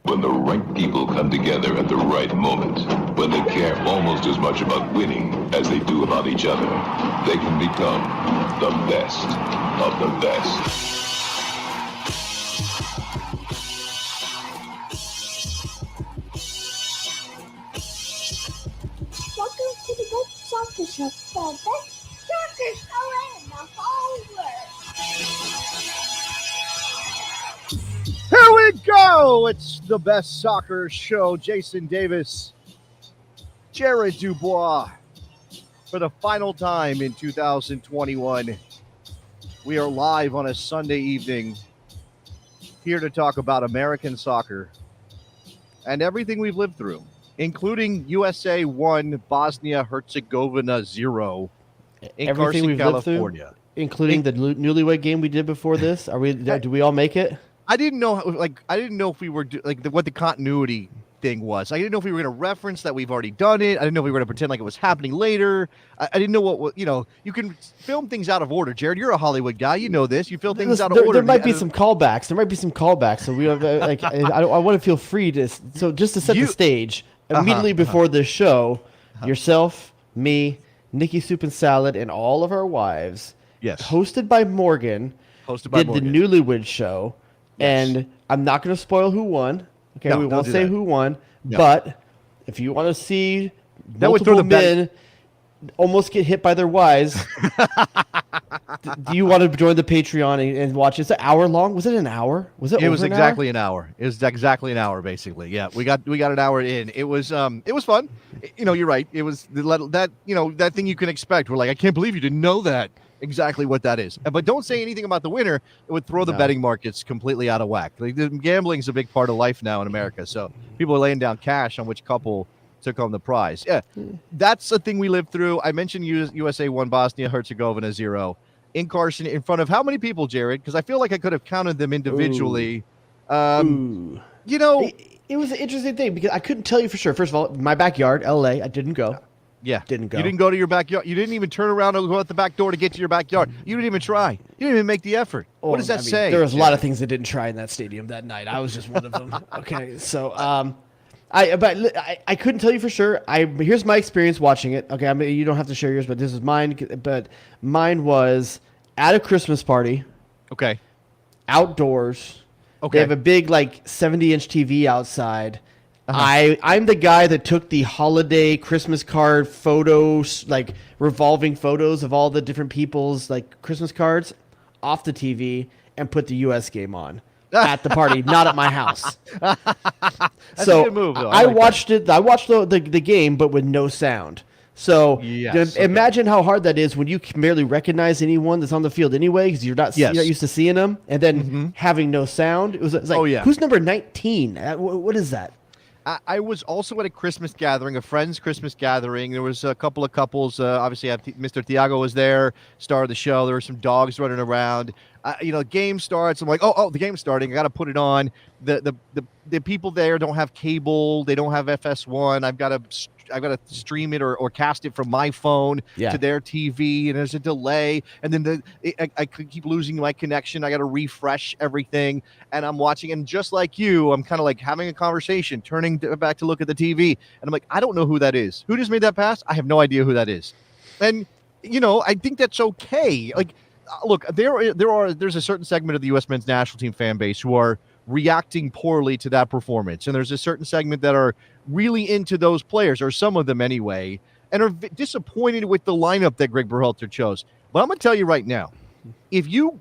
When the right people come together at the right moment, when they care almost as much about winning as they do about each other, they can become the best of the best. Welcome to the Good Soccer Show, the best soccer show in the whole world. Here we go! It's the best soccer show. Jason Davis, Jared DuBois. For the final time in 2021, we are live on a Sunday evening here to talk about American soccer and everything we've lived through, including USA 1, Bosnia-Herzegovina 0 in Everything Carson, we've California. lived through, including the newlywed game we did before this. Do we all make it? I didn't know, if we were what the continuity thing was. I didn't know if we were going to reference that we've already done it. I didn't know if we were going to pretend like it was happening later. I didn't know what you can film things out of order. Jared, you're a Hollywood guy. You know this. You film things out of order. There might be some callbacks. So we have I want to feel free to. So just to set the stage, immediately before this show, yourself, me, Nikki Soup and Salad, and all of our wives, hosted by Morgan, did the Newlywed Show. Yes. And I'm not going to spoil who won. Okay, we won't say who won. No. But if you want to see multiple men almost get hit by their wives, do you want to join the Patreon and watch? It's an hour long. Was it an hour? It was exactly an hour. It was exactly an hour, basically. Yeah, we got an hour in. It was fun. You're right. It was that thing you can expect. We're like, I can't believe you didn't know that. Exactly what that is. But don't say anything about the winner. It would throw the betting markets completely out of whack. Gambling is a big part of life now in America. So people are laying down cash on which couple took home the prize. Yeah, that's a thing we lived through. I mentioned USA 1, Bosnia-Herzegovina 0 in Carson in front of how many people, Jared? Because I feel like I could have counted them individually. It was an interesting thing because I couldn't tell you for sure. First of all, my backyard, LA, I didn't go. Yeah. Didn't go. You didn't go to your backyard. You didn't even turn around and go out the back door to get to your backyard. You didn't even try. You didn't even make the effort. What does that say? There was a lot of things that didn't try in that stadium that night. I was just one of them. Okay, so I couldn't tell you for sure. Here's my experience watching it. Okay, I mean you don't have to share yours, but this is mine. But mine was at a Christmas party. Okay. Outdoors. Okay. They have a big 70-inch TV outside. I'm the guy that took the holiday Christmas card photos, revolving photos of all the different people's Christmas cards off the TV and put the U.S. game on at the party, not at my house. That's a good move, though. I watched it. I watched the game, but with no sound. So imagine how hard that is when you can barely recognize anyone that's on the field anyway because you're not used to seeing them, and then having no sound. It's who's number 19? What is that? I was also at a Christmas gathering, a friend's Christmas gathering. There was a couple of couples. Obviously, Mr. Thiago was there, star of the show. There were some dogs running around. Game starts. I'm like, oh, the game's starting. I got to put it on. The people there don't have cable. They don't have FS1. I've got to stream it or cast it from my phone to their TV, and there's a delay. And then I keep losing my connection. I got to refresh everything, and I'm watching. And just like you, I'm kind of having a conversation, turning back to look at the TV, and I'm like, I don't know who that is. Who just made that pass? I have no idea who that is. And I think that's okay. Look, there's a certain segment of the U.S. men's national team fan base who are reacting poorly to that performance. And there's a certain segment that are really into those players, or some of them anyway, and are disappointed with the lineup that Greg Berhalter chose. But I'm going to tell you right now, if you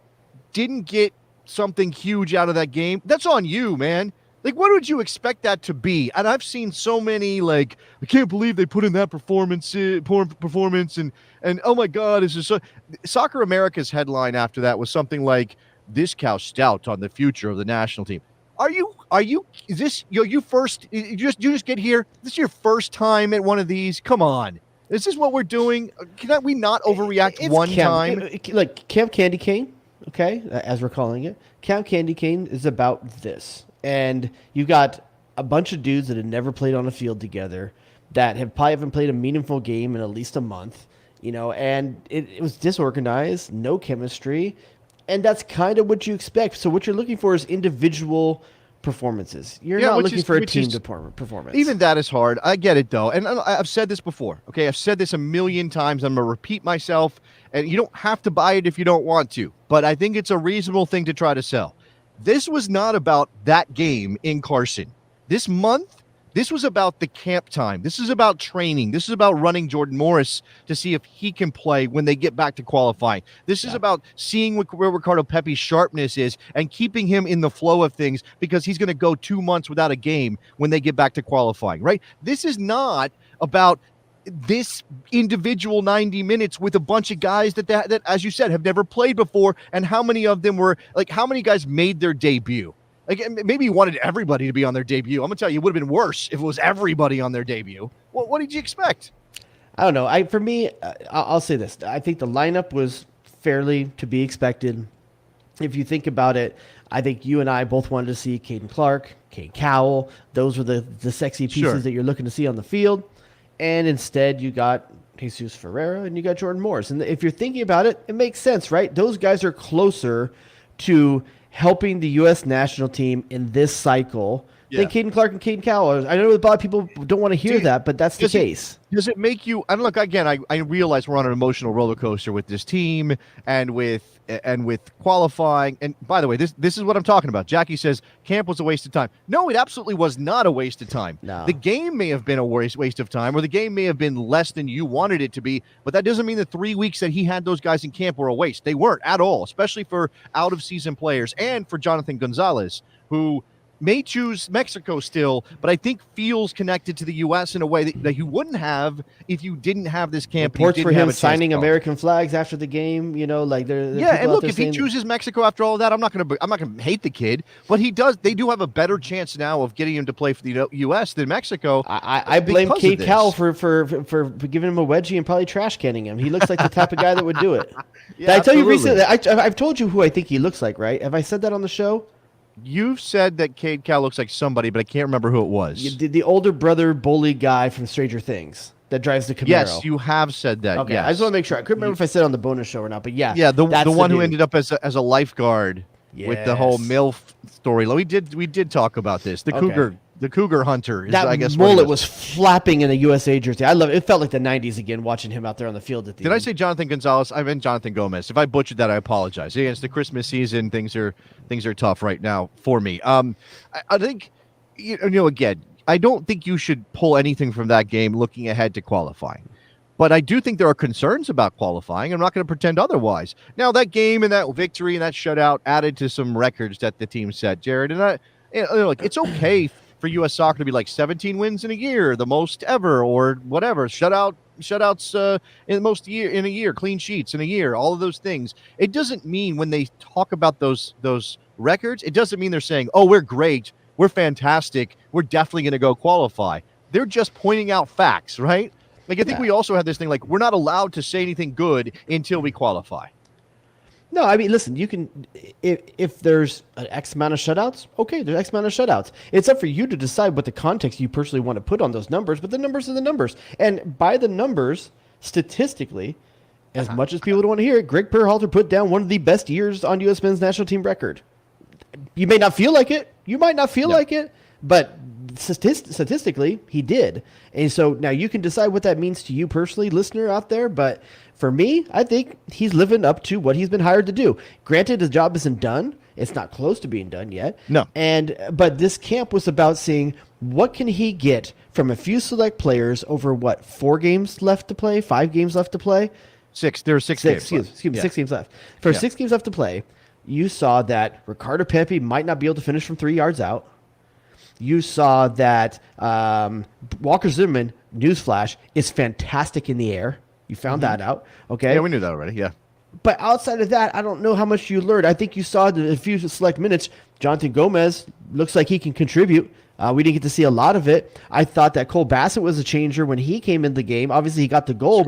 didn't get something huge out of that game, that's on you, man. What would you expect that to be? And I've seen so many, I can't believe they put in that performance, and oh my God, is this so? Soccer America's headline after that was something like, "This cow stout on the future of the national team." Is this you first? You just get here? This is your first time at one of these? Come on. This is what we're doing. Can we not overreact time? Camp Candy Cane, okay, as we're calling it. Camp Candy Cane is about this. And you got a bunch of dudes that have never played on a field together that probably haven't played a meaningful game in at least a month, and it was disorganized, no chemistry, and that's kind of what you expect. So what you're looking for is individual performances. You're Yeah, not which looking is- for a which team is- performance. Even that is hard. I get it, though. And I've said this before, okay? I've said this a million times. I'm going to repeat myself. And you don't have to buy it if you don't want to. But I think it's a reasonable thing to try to sell. This was not about that game in Carson. This month, this was about the camp time. This is about training. This is about running Jordan Morris to see if he can play when they get back to qualifying. This is about seeing where Ricardo Pepi's sharpness is and keeping him in the flow of things, because he's going to go 2 months without a game when they get back to qualifying, right? This is not about this individual 90 minutes with a bunch of guys that, as you said, have never played before. And how many of them were, like, how many guys made their debut? Like, maybe you wanted everybody to be on their debut. I'm gonna tell you, it would have been worse if it was everybody on their debut. Well, what did you expect? I don't know. For me, I'll say this. I think the lineup was fairly to be expected. If you think about it, I think you and I both wanted to see Caden Clark, Cade Cowell. Those were the sexy pieces Sure. that you're looking to see on the field. And instead, you got Jesus Ferreira and you got Jordan Morris. And if you're thinking about it, it makes sense, right? Those guys are closer to helping the U.S. national team in this cycle than Caden Clark and Caden Cowell. I know a lot of people don't want to hear that, but that's the case. Does it make you? And look, again, I realize we're on an emotional roller coaster with this team and with qualifying. And by the way, this is what I'm talking about. Jackie says camp was a waste of time. No, it absolutely was not a waste of time. No. The game may have been a waste of time, or the game may have been less than you wanted it to be, but that doesn't mean the 3 weeks that he had those guys in camp were a waste. They weren't at all, especially for out-of-season players and for Jonathan Gonzalez, who may choose Mexico still, but I think feels connected to the U.S. in a way that you wouldn't have if you didn't have this camp. Reports for him signing to American flags after the game, you know, like they're and look, if he chooses Mexico after all of that, I'm not gonna hate the kid, but they do have a better chance now of getting him to play for the U.S. than Mexico. I blame Cade Cowell for giving him a wedgie and probably trash canning him. He looks like the type of guy that would do it. Did I tell you recently? I've told you who I think he looks like, right? Have I said that on the show? You've said that Cade Cowell looks like somebody, but I can't remember who it was. The older brother bully guy from Stranger Things that drives the Camaro. Yes, you have said that. Okay, yes. I just want to make sure. I couldn't remember if I said it on the bonus show or not, but yeah. Yeah, the one who dude. ended up as a lifeguard with the whole MILF story. We did talk about this. The Cougar Hunter is, that I guess, mullet was flapping in a USA jersey. I love it. It felt like the 90s again, watching him out there on the field at the Did end. I say Jonathan Gonzalez? I meant Jonathan Gomez. If I butchered that, I apologize. Yeah, it's the Christmas season. Things are tough right now for me. I think, again, I don't think you should pull anything from that game looking ahead to qualifying. But I do think there are concerns about qualifying. I'm not going to pretend otherwise. Now, that game and that victory and that shutout added to some records that the team set, Jared. And it's okay for U.S. Soccer to be like 17 wins in a year, the most ever, or whatever. Shutouts in a year, clean sheets in a year, all of those things. It doesn't mean when they talk about those records, it doesn't mean they're saying, oh, we're great, we're fantastic, we're definitely going to go qualify. They're just pointing out facts, right? Like, I think we also have this thing, like, we're not allowed to say anything good until we qualify. No, I mean, listen, you can, if there's an X amount of shutouts, okay, there's X amount of shutouts. It's up for you to decide what the context you personally want to put on those numbers, but the numbers are the numbers. And by the numbers, statistically, as much as people don't want to hear it, Greg Berhalter put down one of the best years on U.S. men's national team record. You may not feel like it. You might not feel like it, but statistically, he did. And so now you can decide what that means to you personally, listener out there, but for me, I think he's living up to what he's been hired to do. Granted, his job isn't done. It's not close to being done yet. No. But this camp was about seeing what can he get from a few select players over 4 games left to play, 5 games left to play? 6. There are 6 games left. Excuse me, 6 games left. For 6 games left to play, you saw that Ricardo Pepi might not be able to finish from 3 yards out. You saw that Walker Zimmerman, newsflash, is fantastic in the air. You found that out, okay? Yeah, we knew that already, yeah. But outside of that, I don't know how much you learned. I think you saw a few select minutes. Jonathan Gomez looks like he can contribute. We didn't get to see a lot of it. I thought that Cole Bassett was a changer when he came in the game. Obviously, he got the goal,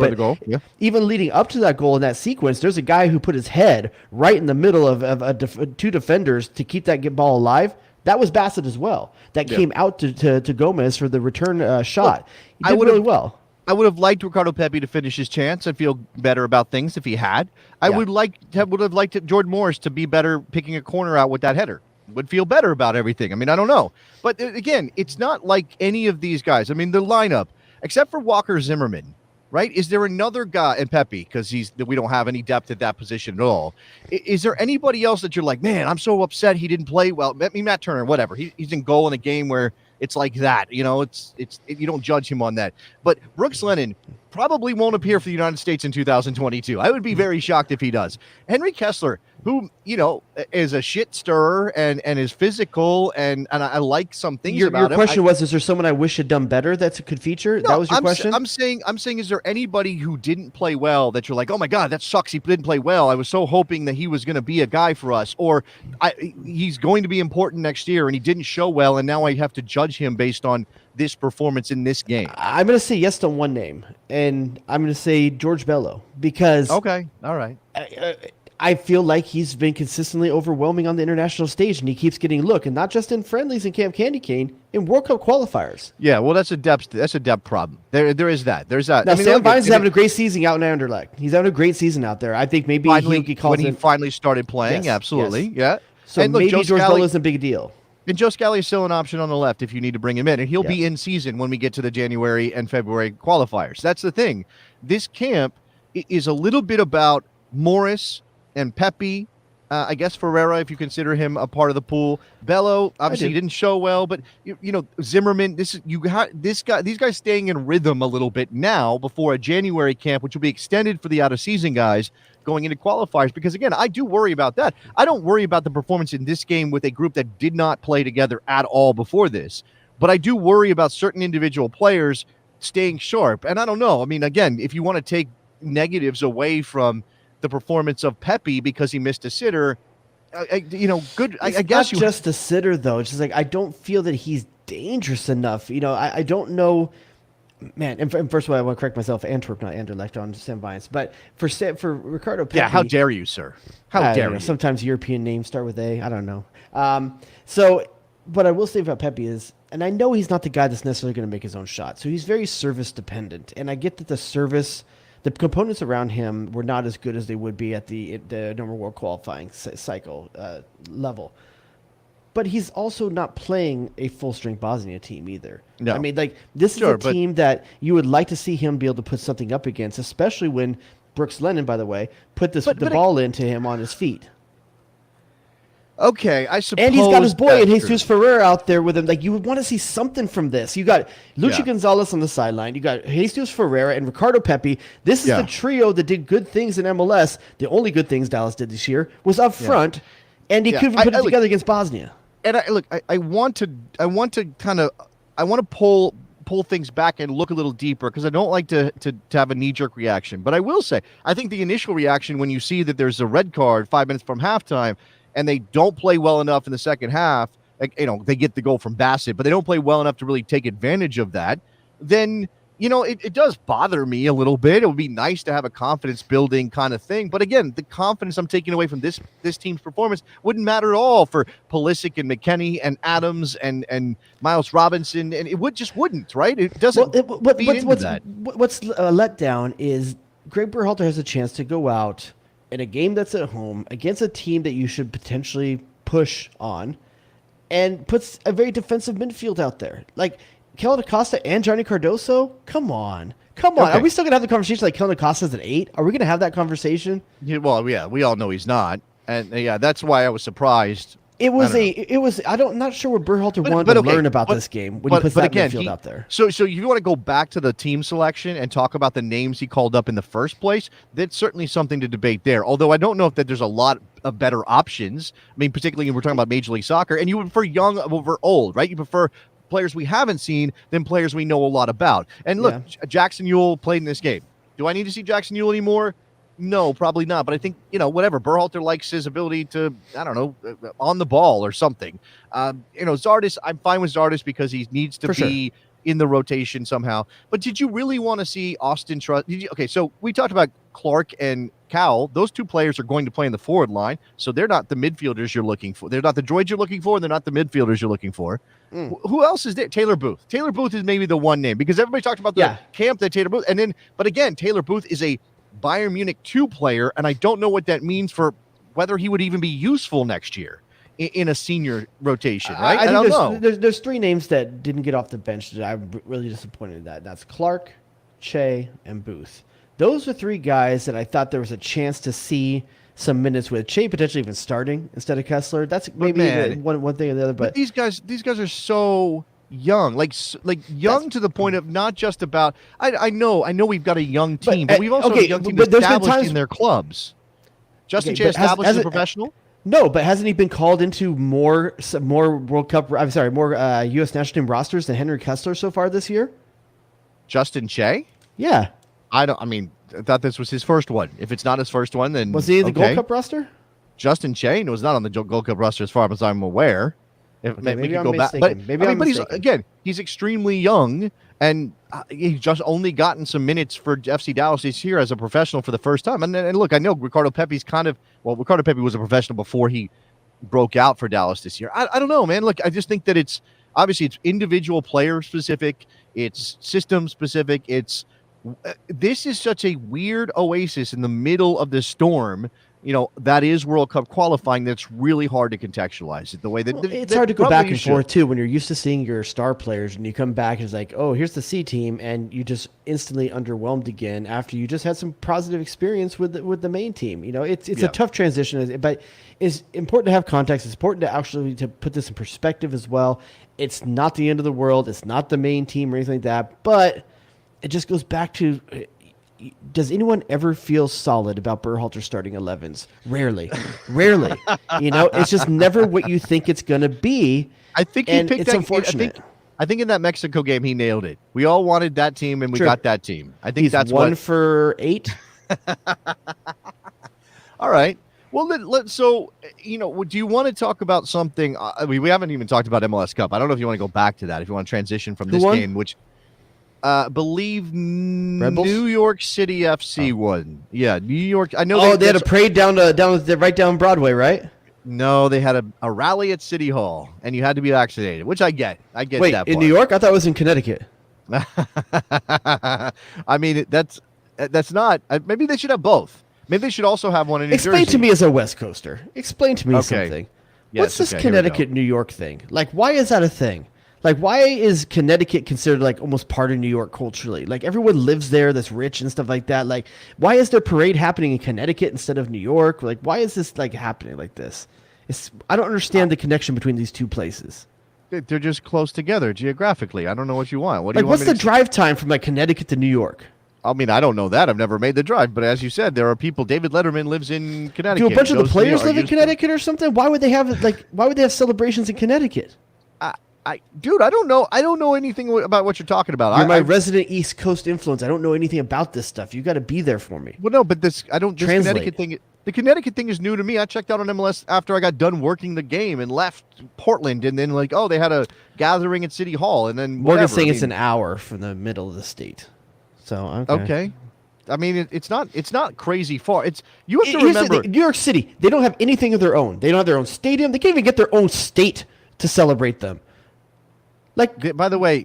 even leading up to that goal in that sequence, there's a guy who put his head right in the middle of 2 defenders to keep that ball alive. That was Bassett as well. That came out to Gomez for the return shot. He did really well. I would have liked Ricardo Pepi to finish his chance and feel better about things if he had. I would have liked Jordan Morris to be better picking a corner out with that header. would feel better about everything. I mean, I don't know. But again, it's not like any of these guys. I mean, the lineup, except for Walker Zimmerman, right? Is there another guy, and Pepe, because we don't have any depth at that position at all. Is there anybody else that you're like, man, I'm so upset he didn't play well? Matt Turner, whatever. He's in goal in a game where it's like that, you don't judge him on that. But Brooks Lennon probably won't appear for the United States in 2022. I would be very shocked if he does. Henry Kessler, who, is a shit stirrer and is physical, and I like some things about him. Your question was, is there someone I wish had done better that could feature? No, that was your question? I'm saying, is there anybody who didn't play well that you're like, oh my God, that sucks, he didn't play well. I was so hoping that he was going to be a guy for us, or he's going to be important next year and he didn't show well, and now I have to judge him based on this performance in this game. I'm going to say yes to one name, and I'm going to say George Bello, because okay, all right. I feel like he's been consistently overwhelming on the international stage, and he keeps getting look, and not just in friendlies and Camp Candy Cane, in World Cup qualifiers. Yeah, well, that's a depth problem. There is that. There's that. Now, Sam Vines is having a great season out in Anderlecht. He's having a great season out there. I think maybe he finally started playing. Yes, absolutely, yes. Yeah. So and look, maybe George Bello isn't a big deal. And Joe Scally is still an option on the left if you need to bring him in. And he'll be in season when we get to the January and February qualifiers. That's the thing. This camp is a little bit about Morris and Pepe. I guess Ferreira, if you consider him a part of the pool. Bello, obviously, he didn't show well, but Zimmerman. These guys staying in rhythm a little bit now before a January camp, which will be extended for the out of season guys going into qualifiers. Because again, I do worry about that. I don't worry about the performance in this game with a group that did not play together at all before this, but I do worry about certain individual players staying sharp. And I don't know. I mean, again, if you want to take negatives away from the performance of Pepe because he missed a sitter, good. I guess not just a sitter though. It's just like I don't feel that he's dangerous enough. I don't know, man. And first of all, I want to correct myself. Antwerp, not Anderlecht, on Sam Vines. But for Ricardo Pepe, yeah, how dare you, sir? How dare you? Sometimes European names start with A. I don't know. So what I will say about Pepe is, and I know he's not the guy that's necessarily going to make his own shot. So he's very service dependent, and I get that the components around him were not as good as they would be at the normal world qualifying cycle level. But he's also not playing a full-strength Bosnia team either. No. I mean, this is a team that you would like to see him be able to put something up against, especially when Brooks Lennon, by the way, put the ball into him on his feet. Okay, I suppose. And he's got his boy and Jesus Ferreira out there with him. Like, you would want to see something from this. You got Luchi Gonzalez on the sideline. You got Jesus Ferreira and Ricardo Pepe. This is the trio that did good things in MLS. The only good things Dallas did this year was up front, and he could have put it together against Bosnia. And I want to pull things back and look a little deeper, because I don't like to have a knee-jerk reaction. But I will say, I think the initial reaction when you see that there's a red card 5 minutes from halftime, and they don't play well enough in the second half, they get the goal from Bassett, but they don't play well enough to really take advantage of that, then, it does bother me a little bit. It would be nice to have a confidence-building kind of thing. But again, the confidence I'm taking away from this team's performance wouldn't matter at all for Pulisic and McKennie and Adams and Miles Robinson, and it wouldn't, right? It doesn't feed into that. What's a letdown is Greg Berhalter has a chance to go out in a game that's at home against a team that you should potentially push on, and puts a very defensive midfield out there. Like Kellen Acosta and Johnny Cardoso? Come on. Okay. Are we still going to have the conversation like Kellen Acosta's at 8? Are we going to have that conversation? Yeah, well, yeah, we all know he's not. And that's why I was surprised. I'm not sure what Berhalter wanted to learn about this game when he puts that midfield out there. So you want to go back to the team selection and talk about the names he called up in the first place? That's certainly something to debate there. Although I don't know if there's a lot of better options. I mean, particularly when we're talking about Major League Soccer, and you would prefer young over old, right? You prefer players we haven't seen than players we know a lot about. And look, Jackson Ewell played in this game. Do I need to see Jackson Ewell anymore? No, probably not. But I think, whatever. Berhalter likes his ability to, on the ball or something. Zardes, I'm fine with Zardes because he needs to be in the rotation somehow. But did you really want to see Austin Trust? Okay, so we talked about Clark and Cowell. Those two players are going to play in the forward line, so they're not the midfielders you're looking for. They're not the droids you're looking for, and they're not the midfielders you're looking for. Who else is there? Taylor Booth. Taylor Booth is maybe the one name, because everybody talked about the camp that Taylor Booth. But again, Taylor Booth is a Bayern Munich 2 player, and I don't know what that means for whether he would even be useful next year. in a senior rotation, right? I don't think know. there's three names that didn't get off the bench that I'm really disappointed in that. That's Clark, Che, and Booth. Those are three guys that I thought there was a chance to see some minutes with. Che potentially even starting instead of Kessler. That's maybe one thing or the other. But these guys are so young, like young to the point of not just about. I know we've got a young team, but we've also got a young team established in their clubs. Justin Che established as a professional. No, but hasn't he been called into more World Cup? I'm sorry, more U.S. national team rosters than Henry Kessler so far this year? Justin Che? Yeah. I thought this was his first one. If it's not his first one, then was he in the Gold Cup roster? Justin Che was not on the Gold Cup roster as far as I'm aware. Maybe I'm mistaken. But he's extremely young, and he's just only gotten some minutes for FC Dallas this year as a professional for the first time. And look, I know Ricardo Pepi's Ricardo Pepi was a professional before he broke out for Dallas this year. I don't know, man. Look, I just think that it's individual player specific, it's system specific, this is such a weird oasis in the middle of the storm, that is World Cup qualifying. That's really hard to contextualize it the way that it's hard to go back and forth too when you're used to seeing your star players and you come back and it's like, oh, here's the C team, and you just instantly underwhelmed again after you just had some positive experience with the main team. It's a tough transition, but it's important to have context. It's important to actually to put this in perspective as well. It's not the end of the world. It's not the main team or anything like that, but it just goes back to, does anyone ever feel solid about Berhalter starting 11s? Rarely. It's just never what you think it's going to be. I think he picked it's unfortunate. I think in that Mexico game, he nailed it. We all wanted that team, and we got that team. I think that's 1 for 8. All right. Well, do you want to talk about something? We haven't even talked about MLS Cup. I don't know if you want to go back to that, if you want to transition from this game, which believe Rebels? New York City FC won. Yeah, New York. I know. They had a parade down right down Broadway, right? No, they had a rally at City Hall, and you had to be vaccinated, which I get. Wait, that part. In New York? I thought it was in Connecticut. I mean, that's not. Maybe they should have both. Maybe they should also have one in New Jersey. Explain to me as a West Coaster. Explain to me something. What's this Connecticut, New York thing? Like, why is that a thing? Like, why is Connecticut considered like almost part of New York culturally? Like, everyone lives there that's rich and stuff like that. Like, why is there parade happening in Connecticut instead of New York? Like, why is this like happening like this? I don't understand the connection between these two places. They're just close together geographically. I don't know what you want. What's the drive time from like Connecticut to New York? I mean, I don't know that. I've never made the drive, but as you said, there are people. David Letterman lives in Connecticut. Do a bunch of the players live in Connecticut or something? Why would they have celebrations in Connecticut? Dude, I don't know. I don't know anything about what you're talking about. You're my resident East Coast influence. I don't know anything about this stuff. You got to be there for me. Well, no, but I don't. This Translate. Connecticut thing. The Connecticut thing is new to me. I checked out on MLS after I got done working the game and left Portland, and then they had a gathering at City Hall, and then Morgan's saying it's an hour from the middle of the state. So okay. I mean, it's not crazy far. You have to remember New York City. They don't have anything of their own. They don't have their own stadium. They can't even get their own state to celebrate them. Like, by the way,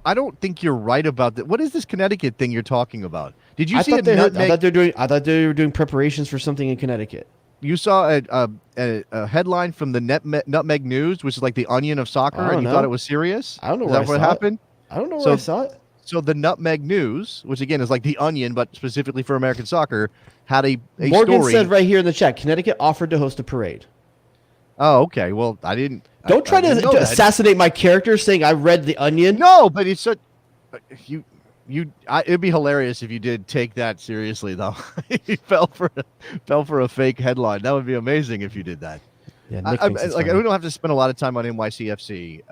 I don't think you're right about that. What is this Connecticut thing you're talking about? Did you see I thought they were doing preparations for something in Connecticut. You saw a headline from the Nutmeg News, which is like the Onion of soccer, and you thought it was serious? I don't know where what happened. I don't know where I saw it. So the Nutmeg News, which again is like the Onion, but specifically for American soccer, had a Morgan story. said right here in the chat, Connecticut offered to host a parade. Oh, okay. Well, I didn't. Don't try to assassinate my character saying I read the Onion. No, but it's it'd be hilarious if you did take that seriously, though. You fell for a fake headline. That would be amazing if you did that. Yeah, we don't have to spend a lot of time on NYCFC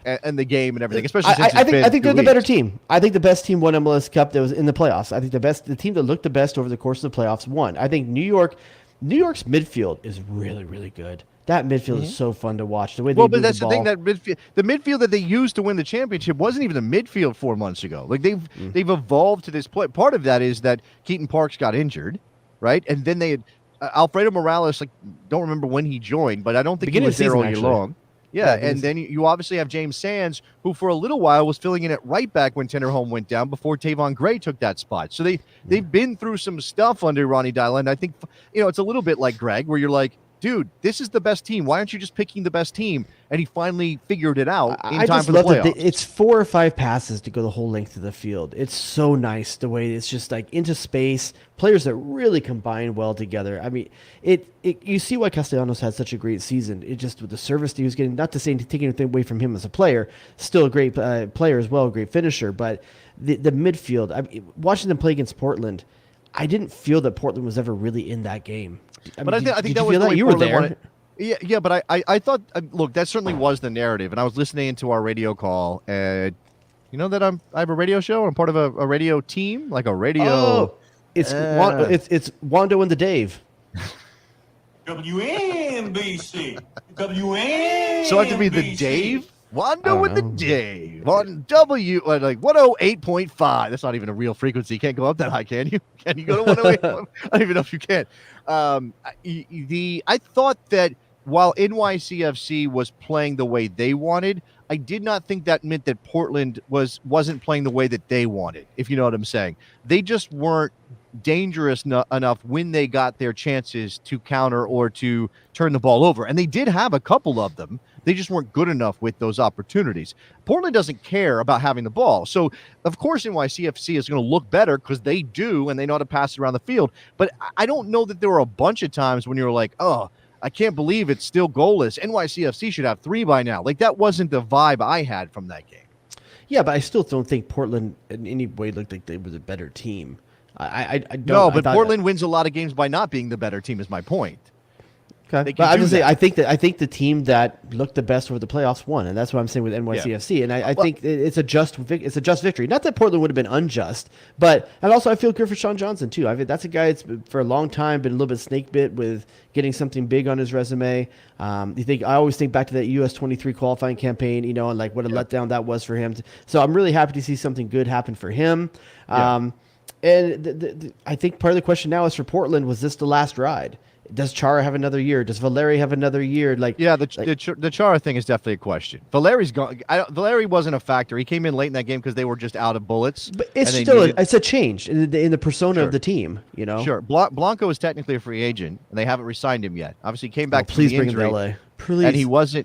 and the game and everything, especially since I think they're the better team. I think the best team won MLS Cup that was in the playoffs. I think the team that looked the best over the course of the playoffs won. I think New York's midfield is really, really good. That midfield is so fun to watch. The way they but that's the thing, ball. that the midfield that they used to win the championship wasn't even the midfield 4 months ago. Like they've evolved to this point. Part of that is that Keaton Parks got injured, right? And then they had Alfredo Morales. Like, don't remember when he joined, but I don't think he was there all year long. Yeah, and then you obviously have James Sands, who for a little while was filling in at right back when Tenderholm went down before Tavon Gray took that spot. So they've been through some stuff under Ronnie Dylan. I think it's a little bit like Greg, where you're like, dude, this is the best team. Why aren't you just picking the best team? And he finally figured it out in I time just for the love that playoffs. it's 4 or 5 passes to go the whole length of the field. It's so nice the way it's just like into space. Players that really combine well together. I mean, you see why Castellanos had such a great season. It just with the service that he was getting. Not to say taking anything away from him as a player, still a great player as well, a great finisher. But the midfield, watching them play against Portland, I didn't feel that Portland was ever really in that game. But I think did that you was feel the that way you were Portland there. wanted- Yeah, but I thought, look, that certainly was the narrative, and I was listening to our radio call, and you know that I have a radio show. I'm part of a radio team, like a radio. Oh, it's Wando and the Dave. WNBC. WNBC. So I have to be the Dave. Wando with the Dave on W like 108.5. That's not even a real frequency. You can't go up that high, can you? Can you go to 108? I don't even know if you can. I thought that while NYCFC was playing the way they wanted, I did not think that meant that Portland wasn't playing the way that they wanted, if you know what I'm saying. They just weren't dangerous enough when they got their chances to counter or to turn the ball over. And they did have a couple of them. They just weren't good enough with those opportunities. Portland doesn't care about having the ball. So, of course, NYCFC is going to look better because they do, and they know how to pass it around the field. But I don't know that there were a bunch of times when you were like, oh, I can't believe it's still goalless. NYCFC should have 3 by now. Like, that wasn't the vibe I had from that game. Yeah, but I still don't think Portland in any way looked like they were a better team. I don't. No, but Portland wins a lot of games by not being the better team is my point. Okay. But I'm just saying, I think the team that looked the best over the playoffs won, and that's what I'm saying with NYCFC. Yeah. And I think it's a just victory. Not that Portland would have been unjust, but I feel good for Sean Johnson too. I mean, that's a guy that's for a long time been a little bit snake bit with getting something big on his resume. I always think back to that US 23 qualifying campaign, and like what a letdown that was for him. So I'm really happy to see something good happen for him. And I think part of the question now is for Portland: was this the last ride? Does Chara have another year? Does Valeri have another year? The Chara thing is definitely a question. Valeri's gone. Valeri wasn't a factor. He came in late in that game because they were just out of bullets. But it's still it's a change in the persona of the team. Sure. Blanco is technically a free agent, and they haven't re-signed him yet. Obviously, he came back. Please from the bring injury, him to LA. Please. And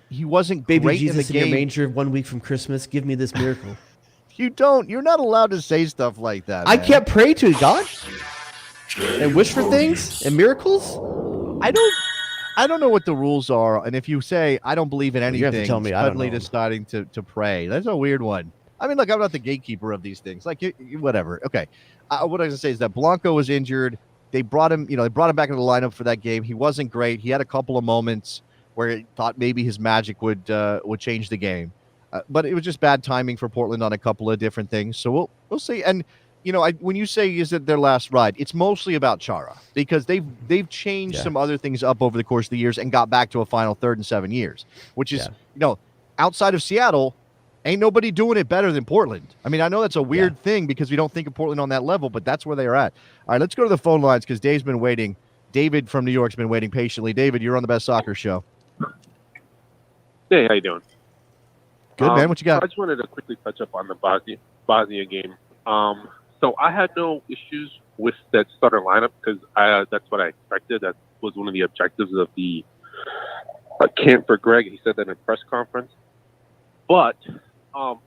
he wasn't Baby great Jesus in the game. Your manger 1 week from Christmas. Give me this miracle. You're not allowed to say stuff like that. I man. can't pray to God and wish for things and miracles. I don't know what the rules are, and if you say I don't believe in anything, you have to tell me. I don't suddenly know. deciding to pray, that's a weird one. I mean, look, I'm not the gatekeeper of these things. Like, whatever. Okay, what I was gonna say is that Blanco was injured. They brought him, back into the lineup for that game. He wasn't great. He had a couple of moments where he thought maybe his magic would change the game, but it was just bad timing for Portland on a couple of different things. So we'll see. And when you say is it their last ride, it's mostly about Chara because they've changed some other things up over the course of the years and got back to a final third in 7 years, which is outside of Seattle, ain't nobody doing it better than Portland. I mean, I know that's a weird thing because we don't think of Portland on that level, but that's where they are at. All right, let's go to the phone lines because Dave's been waiting. David from New York's been waiting patiently. David, you're on the Best Soccer Show. Hey, how you doing? Good, man. What you got? I just wanted to quickly touch up on the Bosnia game. So I had no issues with that starter lineup because that's what I expected. That was one of the objectives of the camp for Greg. He said that in a press conference. But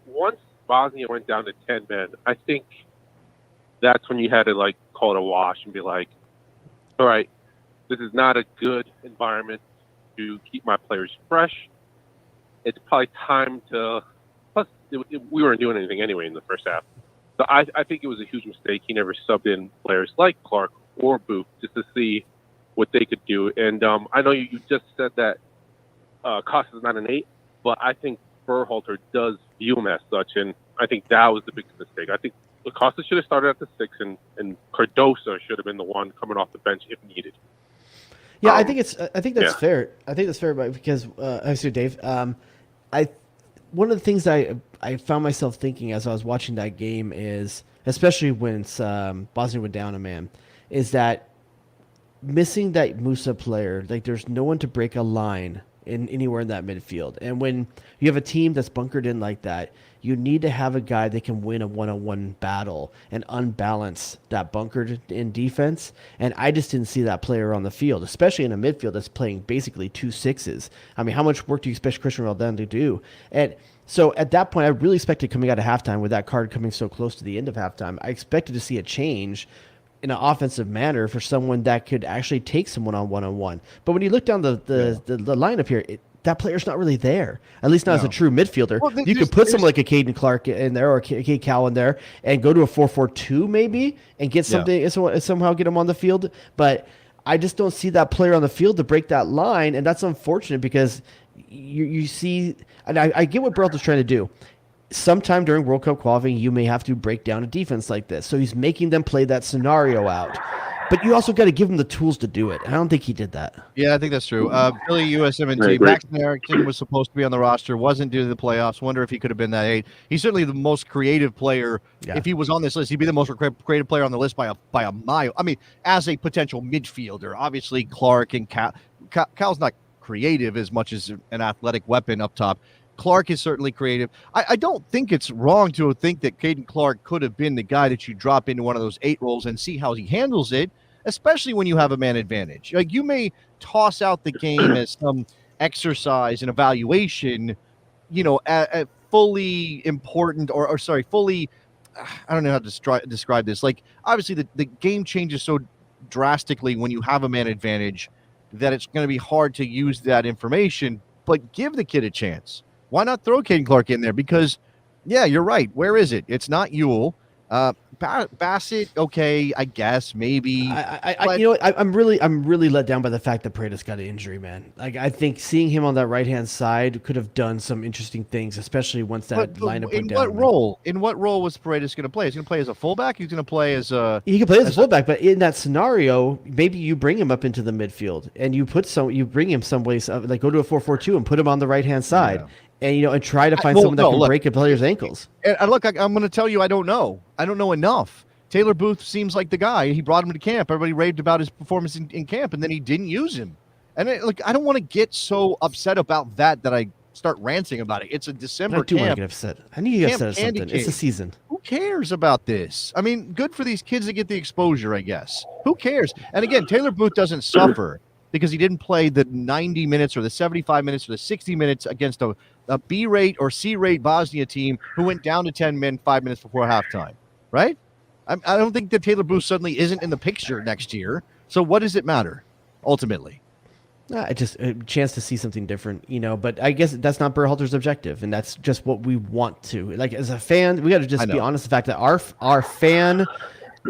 once Bosnia went down to 10 men, I think that's when you had to call it a wash and be like, all right, this is not a good environment to keep my players fresh. It's probably time to. Plus, we weren't doing anything anyway in the first half. So I think it was a huge mistake. He never subbed in players like Clark or Booth just to see what they could do. And I know you just said that Costa's not an 8, but I think Berhalter does view him as such, and I think that was the biggest mistake. I think Costa should have started at the 6, and Cardoso should have been the one coming off the bench if needed. Yeah, I think that's fair. I think that's fair, because I see Dave. One of the things I found myself thinking as I was watching that game is, especially when Bosnia went down a man, is that missing that Musa player, there's no one to break a line anywhere in that midfield. And when you have a team that's bunkered in like that, you need to have a guy that can win a one-on-one battle and unbalance that bunkered in defense. And I just didn't see that player on the field, especially in a midfield that's playing basically 2 6s. I mean, how much work do you expect Christian Roldan to do? And so at that point, I really expected coming out of halftime with that card coming so close to the end of halftime, I expected to see a change in an offensive manner for someone that could actually take someone on one-on-one. But when you look down the lineup here, that player's not really there, at least not as a true midfielder. Well, you could put someone like a Caden Clark in there or a Cade Cowell in there and go to a 4-4-2 maybe and get something somehow get him on the field. But I just don't see that player on the field to break that line, and that's unfortunate because you see, and I get what Berhalter's trying to do. Sometime during World Cup qualifying, you may have to break down a defense like this. So he's making them play that scenario out. But you also got to give him the tools to do it. I don't think he did that. Yeah, I think that's true. Billy USMNT, Braxton Erickson was supposed to be on the roster, wasn't due to the playoffs. Wonder if he could have been that 8. He's certainly the most creative player. Yeah. If he was on this list, he'd be the most creative player on the list by a mile. I mean, as a potential midfielder, obviously Clark and Cal's not creative as much as an athletic weapon up top. Clark is certainly creative. I don't think it's wrong to think that Caden Clark could have been the guy that you drop into one of those 8 roles and see how he handles it, especially when you have a man advantage. Like, you may toss out the game as some exercise and evaluation, at fully important or fully, I don't know how to describe this. Like, obviously the game changes so drastically when you have a man advantage that it's going to be hard to use that information, but give the kid a chance. Why not throw Caden Clark in there? Because, yeah, you're right. Where is it? It's not Ewell. Bassett, okay, I guess, maybe. I'm really let down by the fact that Paredes got an injury, man. Like, I think seeing him on that right-hand side could have done some interesting things, especially once that lineup went down. In what role was Paredes going to play? He's going to play as a fullback? He's going to play as a... He can play as a fullback, but in that scenario, maybe you bring him up into the midfield and you bring him someplace, like go to a 4-4-2 and put him on the right-hand side. Yeah. And try to find someone that can break a player's ankles. And look, I'm going to tell you, I don't know enough. Taylor Booth seems like the guy. He brought him to camp. Everybody raved about his performance in camp, and then he didn't use him. And I don't want to get so upset about that I start ranting about it. It's a December camp. I do want to get upset. I need to get upset at something. It's a season. Who cares about this? I mean, good for these kids to get the exposure, I guess. Who cares? And again, Taylor Booth doesn't suffer because he didn't play the 90 minutes or the 75 minutes or the 60 minutes against a B-rate or C-rate Bosnia team who went down to 10 men 5 minutes before halftime, right? I don't think that Taylor Booth suddenly isn't in the picture next year. So what does it matter, ultimately? Just a chance to see something different, but I guess that's not Berhalter's objective, and that's just what we want to. Like, as a fan, we got to just be honest, the fact that our fan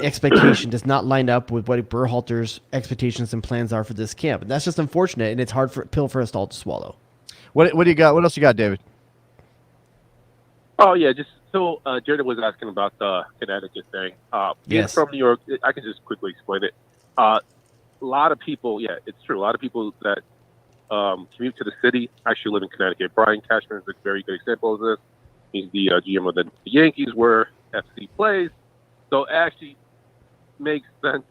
expectation does not line up with what Berhalter's expectations and plans are for this camp. And that's just unfortunate, and it's hard pill for us all to swallow. What do you got? What else you got, David? Oh, yeah, just so Jared was asking about the Connecticut thing. Yes. From New York, I can just quickly explain it. A lot of people, yeah, it's true. A lot of people that commute to the city actually live in Connecticut. Brian Cashman is a very good example of this. He's the GM of the Yankees, where FC plays. So it actually makes sense,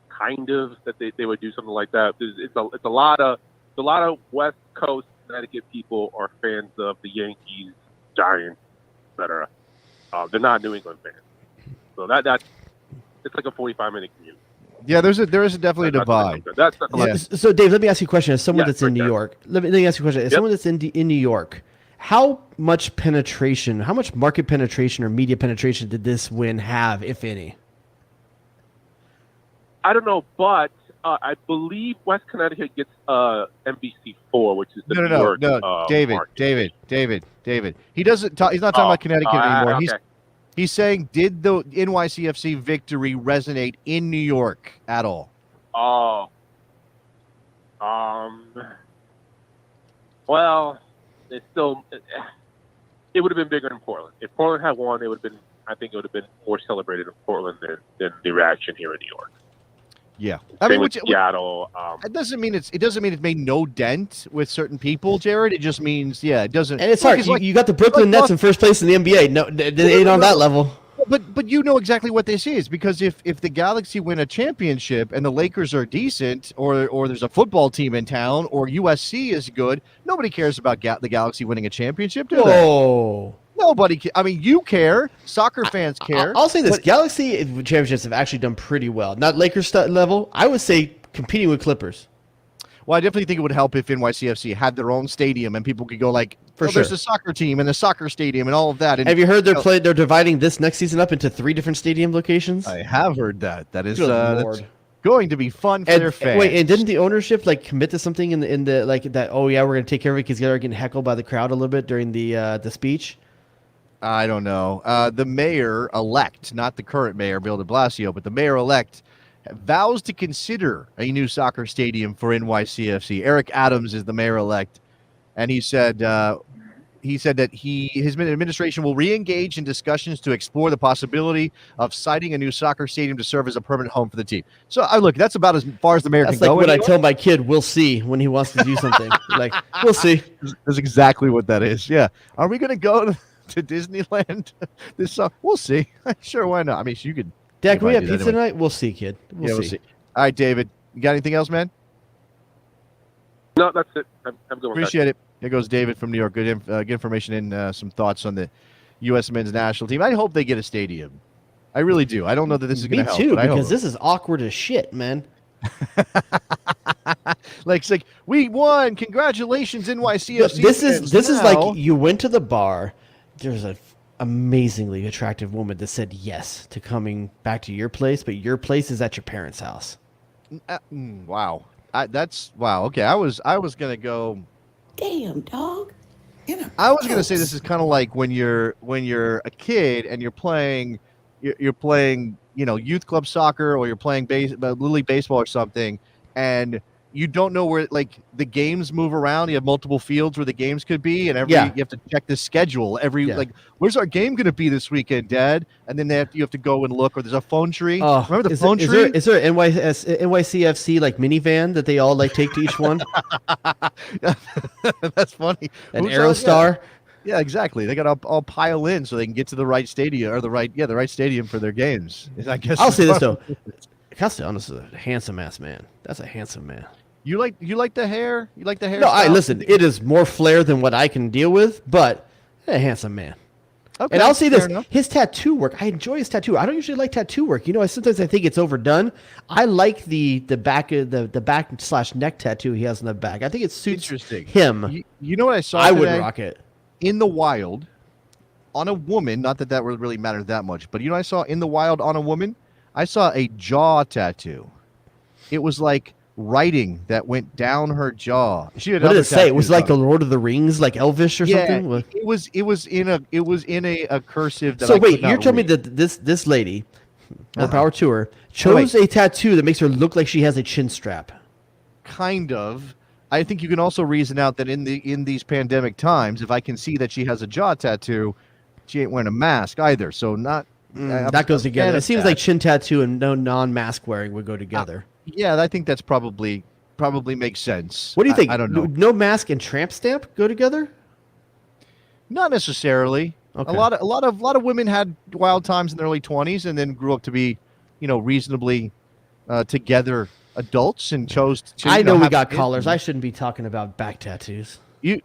kind of, that they would do something like that. It's a lot of West Coast Connecticut people are fans of the Yankees, Giants, etc. They're not New England fans, so that's it's like a 45-minute commute. Yeah, there is definitely a divide. So, Dave, let me ask you a question. As someone that's in New York, let me ask you a question. As someone that's in New York, how much market penetration or media penetration did this win have, if any? I don't know, but I believe West Connecticut gets NBC4, which is the New York market. David. He doesn't. He's not talking about Connecticut anymore. Okay. He's saying, did the NYCFC victory resonate in New York at all? Well, it would have been bigger in Portland. If Portland had won, I think it would have been more celebrated in Portland than the reaction here in New York. Yeah, Seattle. It doesn't mean it made no dent with certain people, Jared. It just means it doesn't. And it's hard. You got the Brooklyn Nets in first place in the NBA. No, they ain't on that level. but you know exactly what this is, because if the Galaxy win a championship and the Lakers are decent, or there's a football team in town, or USC is good, nobody cares about the Galaxy winning a championship, do they? Whoa. Nobody. I mean, you care. Soccer fans care. I'll say this: but- Galaxy championships have actually done pretty well. Not Lakers level. I would say competing with Clippers. Well, I definitely think it would help if NYCFC had their own stadium and people could go like, For there's sure. a soccer team and a soccer stadium and all of that. And, Have you heard they're dividing this next season up into 3 different stadium locations? I have heard that. That is Good that's Lord. going to be fun for their fans. Wait, and didn't the ownership like commit to something in the like that? Oh yeah, we're gonna take care of it because they're getting heckled by the crowd a little bit during the speech. I don't know. The mayor-elect, not the current mayor, Bill de Blasio, but the mayor-elect vows to consider a new soccer stadium for NYCFC. Eric Adams is the mayor-elect, and he said that his administration will re-engage in discussions to explore the possibility of siting a new soccer stadium to serve as a permanent home for the team. So, look, that's about as far as the mayor That's can like go. what anyway. I tell my kid. We'll see when he wants to do something. Like we'll see. That's exactly what that is. Yeah. Are we going to go to Disneyland this summer? We'll see. Sure, why not? I mean, you could. Dad, can we might have do that pizza anyway. tonight? We'll see, kid. We'll see. All right, David. You got anything else, man? No, that's it. I'm going with that. Appreciate it. Here goes David from New York. Good information and some thoughts on the U.S. men's national team. I hope they get a stadium. I really do. I don't know that this is going Me to help. too, but I hope. because this is awkward as shit, man. It's like we won. Congratulations, NYCFC. Look, this is fans. like Now- you went to the bar. There's an amazingly attractive woman that said yes to coming back to your place, but your place is at your parents' house. Wow. That's wow. Okay, I was gonna go. Damn, dog. I was gonna say this is kind of like when you're a kid and you're playing youth club soccer, or you're playing little league baseball or something, and you don't know where like the games move around. You have multiple fields where the games could be, and you have to check the schedule like where's our game going to be this weekend, Dad? And then you have to go and look, or there's a phone tree. Remember the phone tree? Is there an NYCFC like minivan that they all like take to each one? That's funny. An Who's Aerostar? Yeah, exactly. They got to all pile in so they can get to the right stadium, or the right stadium for their games. I guess I'll say this though. Castellanos is a handsome ass man. That's a handsome man. You like the hair? You like the hair? No, listen. It is more flair than what I can deal with, but a handsome man. Okay, And I'll say fair this: enough. his tattoo work. I enjoy his tattoo. I don't usually like tattoo work. Sometimes I think it's overdone. I like the back / neck tattoo he has on the back. I think it suits Interesting. him. You know what I saw? I would today? rock it. In the wild on a woman. Not that would really matter that much, but you know what I saw in the wild on a woman? I saw a jaw tattoo. It was like writing that went down her jaw. She had What did other it say? It was tattoos like on the Lord of the Rings, like Elvish or something. It was in a cursive. That So I wait, could not you're telling me read. that this lady, more Uh-huh. power to her, Oh, chose wait. a tattoo that makes her look like she has a chin strap. Kind of. I think you can also reason out that in these pandemic times, if I can see that she has a jaw tattoo, she ain't wearing a mask either. So not That goes I'm a fan together. It of seems that. like chin tattoo and no non-mask wearing would go together. Yeah, I think that's probably makes sense. What do you think? I don't know. No mask and tramp stamp go together? Not necessarily. Okay. A lot of women had wild times in their early 20s and then grew up to be, reasonably together adults and chose to. I know we have got kids. callers. I shouldn't be talking about back tattoos. You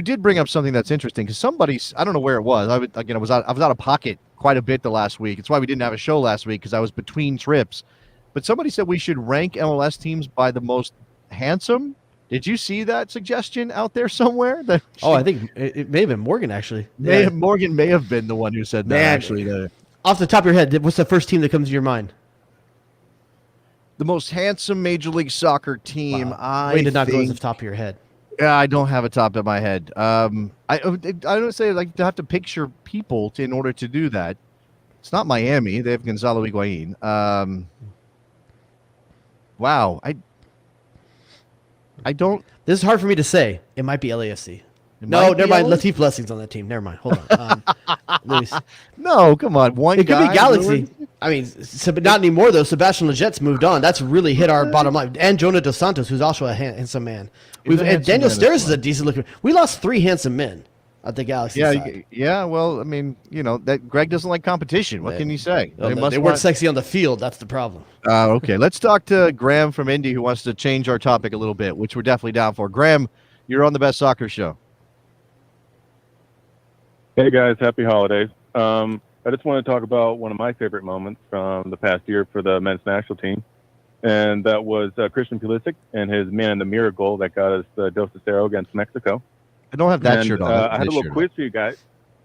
did bring up something that's interesting because somebody's, I don't know where it was. I was out of pocket quite a bit the last week. It's why we didn't have a show last week, because I was between trips. But somebody said we should rank MLS teams by the most handsome. Did you see that suggestion out there somewhere? I think it may have been Morgan actually. Morgan may have been the one who said that. Man. Actually, Off the top of your head, what's the first team that comes to your mind? the most handsome Major League Soccer team. Way to not go off the top of your head. Yeah, I don't have a top of my head. I don't say like to have to picture people in order to do that. It's not Miami. They have Gonzalo Higuain. Wow. I don't. This is hard for me to say. It might be LAFC. It No, might be never mind. LA? Latif Blessing's on that team. Never mind. Hold on. Let me see. No, come on. One It could guy be Galaxy. ruined- I mean, but not anymore though. Sebastian Leget's moved on. That's really hit our bottom line. And Jonah Dos Santos, who's also a handsome man. He's a And handsome Daniel man as Steres is well. a decent looking. We lost 3 handsome men. at the Galaxy Yeah, side. yeah. Well, I mean, that Greg doesn't like competition. What can you say? They weren't sexy on the field. That's the problem. Okay, let's talk to Graham from Indy, who wants to change our topic a little bit, which we're definitely down for. Graham, you're on the Best Soccer Show. Hey guys, happy holidays. I just want to talk about one of my favorite moments from the past year for the men's national team, and that was Christian Pulisic and his man in the mirror goal that got us Dos a 0 against Mexico. I don't have that And, shirt on. I had a little quiz for you guys.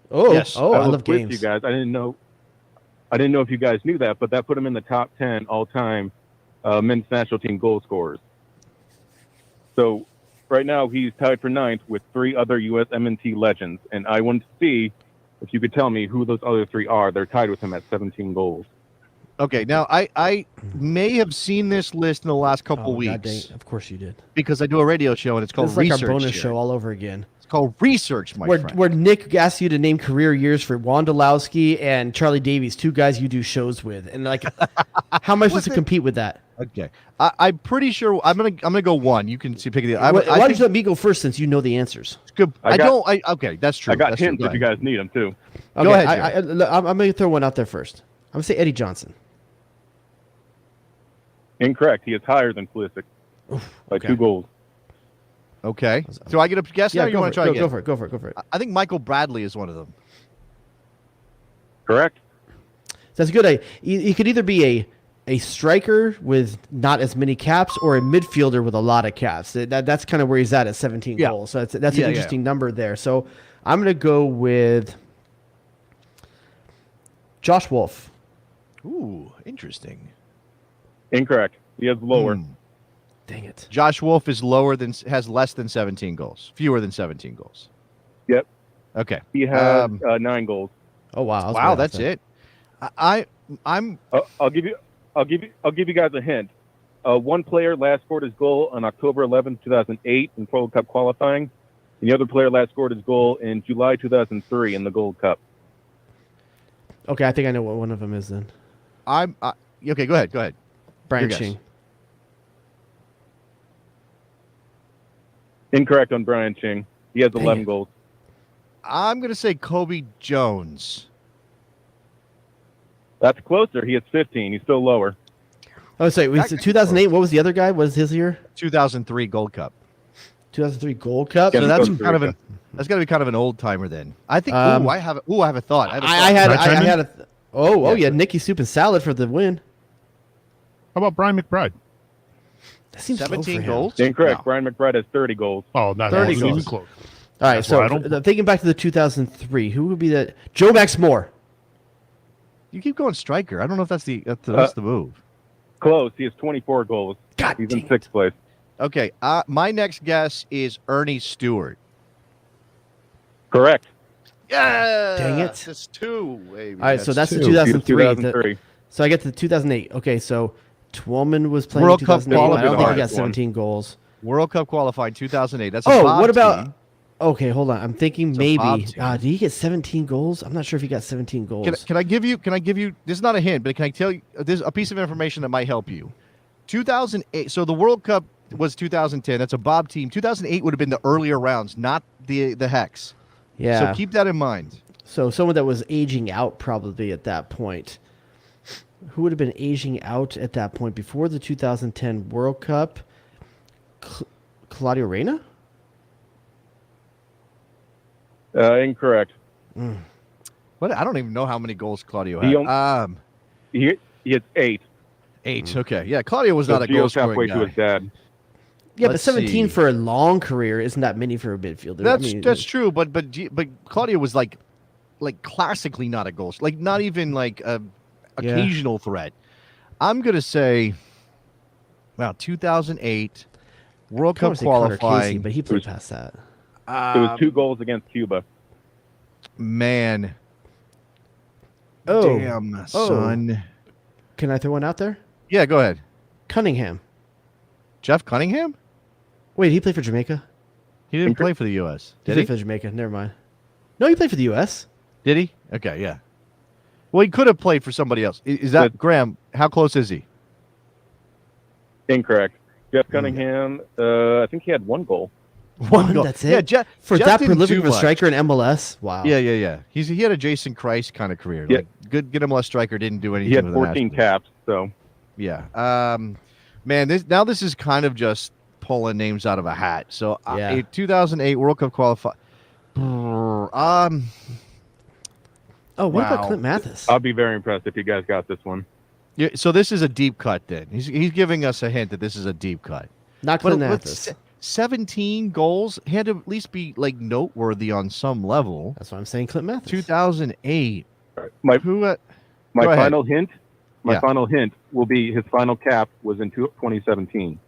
Oh, Yes. I I had a love little quiz games. for you guys. I didn't know if you guys knew that, but that put him in the top 10 all-time men's national team goal scorers. So right now he's tied for 9th with 3 other USMNT legends, and I wanted to see if you could tell me who those other 3 are. They're tied with him at 17 goals. Okay, now I may have seen this list in the last couple God dang weeks it. Of course you did. because I do a radio show and it's called This is like Research. our bonus here. show all over again. It's called Research, my friend. Where Nick asked you to name career years for Wondolowski and Charlie Davies, 2 guys you do shows with, and like, how am I supposed to compete with that? Okay, I'm pretty sure I'm gonna go 1. You can pick it. Why don't you let me go first since you know the answers? It's good. I got- Okay, that's true. I got That's true. hints Go if you ahead. guys need them too. Okay, ahead, I'm going to throw one out there first. I'm going to say Eddie Johnson. Incorrect. He is higher than Pulisic by okay. 2 goals. Okay, so I get a guess now. Or you want to try again? Go for it. I think Michael Bradley is one of them. Correct. That's good. He could either be a striker with not as many caps or a midfielder with a lot of caps. That's kind of where he's at 17 Yeah. goals. So that's an Yeah. interesting number there. So I'm going to go with Josh Wolf. Ooh, interesting. Incorrect. He has lower. Dang it. Josh Wolf has less than 17 goals, fewer than 17 goals. Yep. Okay. He has 9 goals. Oh wow. Wow, that's it. I'm I'll give you guys a hint. One player last scored his goal on October 11, 2008 in World Cup qualifying. And the other player last scored his goal in July 2003 in the Gold Cup. Okay, I think I know what one of them is then. okay. Go ahead. Brian Your guess. Ching. Incorrect on Brian Ching. He has 11 goals. I'm gonna say Kobe Jones. That's closer. He has 15. He's still lower. Oh, sorry. Was it 2008? What was the other guy? What was his year? 2003 Gold Cup. 2003 Gold Cup. Yeah. So that's Costa kind of Rica. that's got to be kind of an old timer then. I think. I have a thought. I had a. Yeah, Nicky Soup and Salad for the win. How about Brian McBride? That seems low 17 for him. goals. Incorrect. No. Brian McBride has 30 goals. Oh, that 30 wasn't even goals. close. All right, That's so why I don't- thinking back to the 2003, who would be that? Joe Max Moore. You keep going striker. I don't know if that's the move. Close. He has 24 goals. God He's dang in 6th place. Okay. My next guess is Ernie Stewart. Correct. Yeah. Dang it. That's 2. Baby. All right, so that's the 2. 2003. 2003. So I get to the 2008. Okay, so Twelman was playing World in Cup 2008. I don't think he qualifying. got 17 goals. World Cup qualifying 2008. That's a Oh, Bob what about? team. Okay, hold on. I'm thinking It's a maybe. Bob team. Did he get 17 goals? I'm not sure if he got 17 goals. Can I give you? This is not a hint, but can I tell you? There's a piece of information that might help you. 2008. So the World Cup was 2010. That's a Bob team. 2008 would have been the earlier rounds, not the Hex. Yeah. So keep that in mind. So someone that was aging out probably at that point. Who would have been aging out at that point before the 2010 World Cup? Claudio Reyna? Incorrect. What? I don't even know how many goals Claudio He had. He has 8. 8. Okay. Yeah, Claudio was So not a goal Gio's halfway scoring to his guy. dad. Yeah, Let's but 17 see. for a long career isn't that many for a midfielder. That's true, but Claudio was like classically not a goal, like not even like a occasional threat. I'm gonna say, 2008 World Cup qualifying. but he played past that. It was 2 goals against Cuba. Man, Oh, damn son. Can I throw one out there? Yeah, go ahead. Cunningham. Jeff Cunningham? Wait, he played for Jamaica? He didn't play for the U.S. He Did played he? for Jamaica. Never mind. No, he played for the U.S. Did he? Okay, yeah. Well, he could have played for somebody else. Is that But- Graham? How close is he? Incorrect. Jeff Cunningham, I think he had 1 goal. One goal. That's it. Yeah, For Jeff that didn't prolific do of a much. striker in MLS, wow. Yeah. He had a Jason Christ kind of career. Yeah. Like, good MLS striker, didn't do anything. He had with the 14 national. caps, so Yeah. Man, this is kind of just pulling names out of a hat. So, Yeah. 2008 World Cup qualifier. Oh, what about Wow. Clint Mathis? I'll be very impressed if you guys got this one. Yeah, so this is a deep cut. Then he's giving us a hint that this is a deep cut. Not But Clint let's Mathis. 17 goals. He had to at least be like noteworthy on some level. That's why I'm saying Clint Mathis. 2008. My Who? my Go ahead. final hint. My Yeah. final hint will be his final cap was in 2017.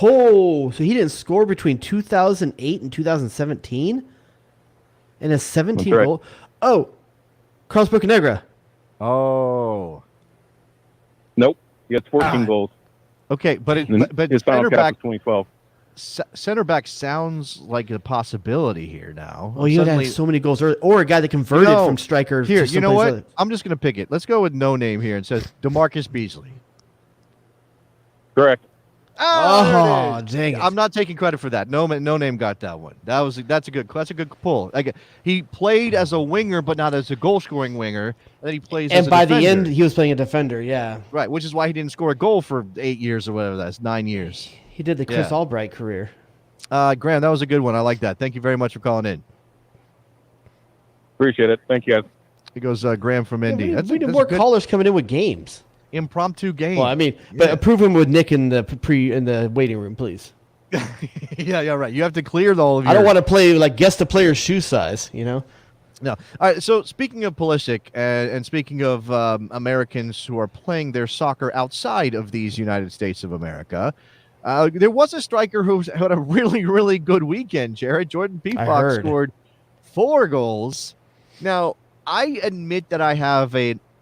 Oh, so he didn't score between 2008 and 2017? And a 17 That's right. goal? Oh, Carlos Bocanegra. Oh. Nope, he has 14 goals. Okay, but And but his final center cap back was 2012. center back sounds like a possibility here now. Oh, you would have so many goals. Or a guy that converted No. from striker Here, to you know someplace what? other. I'm just going to pick it. Let's go with no name here. It says DeMarcus Beasley. Correct. Oh, there it is. dang it. I'm not taking credit for that. No name got that one. That's a good pull. Like, he played as a winger, but not as a goal scoring winger. And then he plays as And a by the defender. end, he was playing a defender, yeah. Right, which is why he didn't score a goal for 8 years or whatever that's 9 years. He did the Chris Yeah. Albright career. Graham, that was a good one. I like that. Thank you very much for calling in. Appreciate it. Thank you guys. It goes Graham from Yeah, Indy. we That's need a more good callers coming in with games. impromptu game. Well, I mean, Yeah. but approve him with Nick in the waiting room, please. yeah, right. You have to clear all of your... I don't want to play like guess the player's shoe size, you know? No. All right. So speaking of Pulisic and speaking of Americans who are playing their soccer outside of these United States of America, there was a striker who had a really, really good weekend. Jared Jordan Peacock heard. scored 4 goals. Now, I admit that I have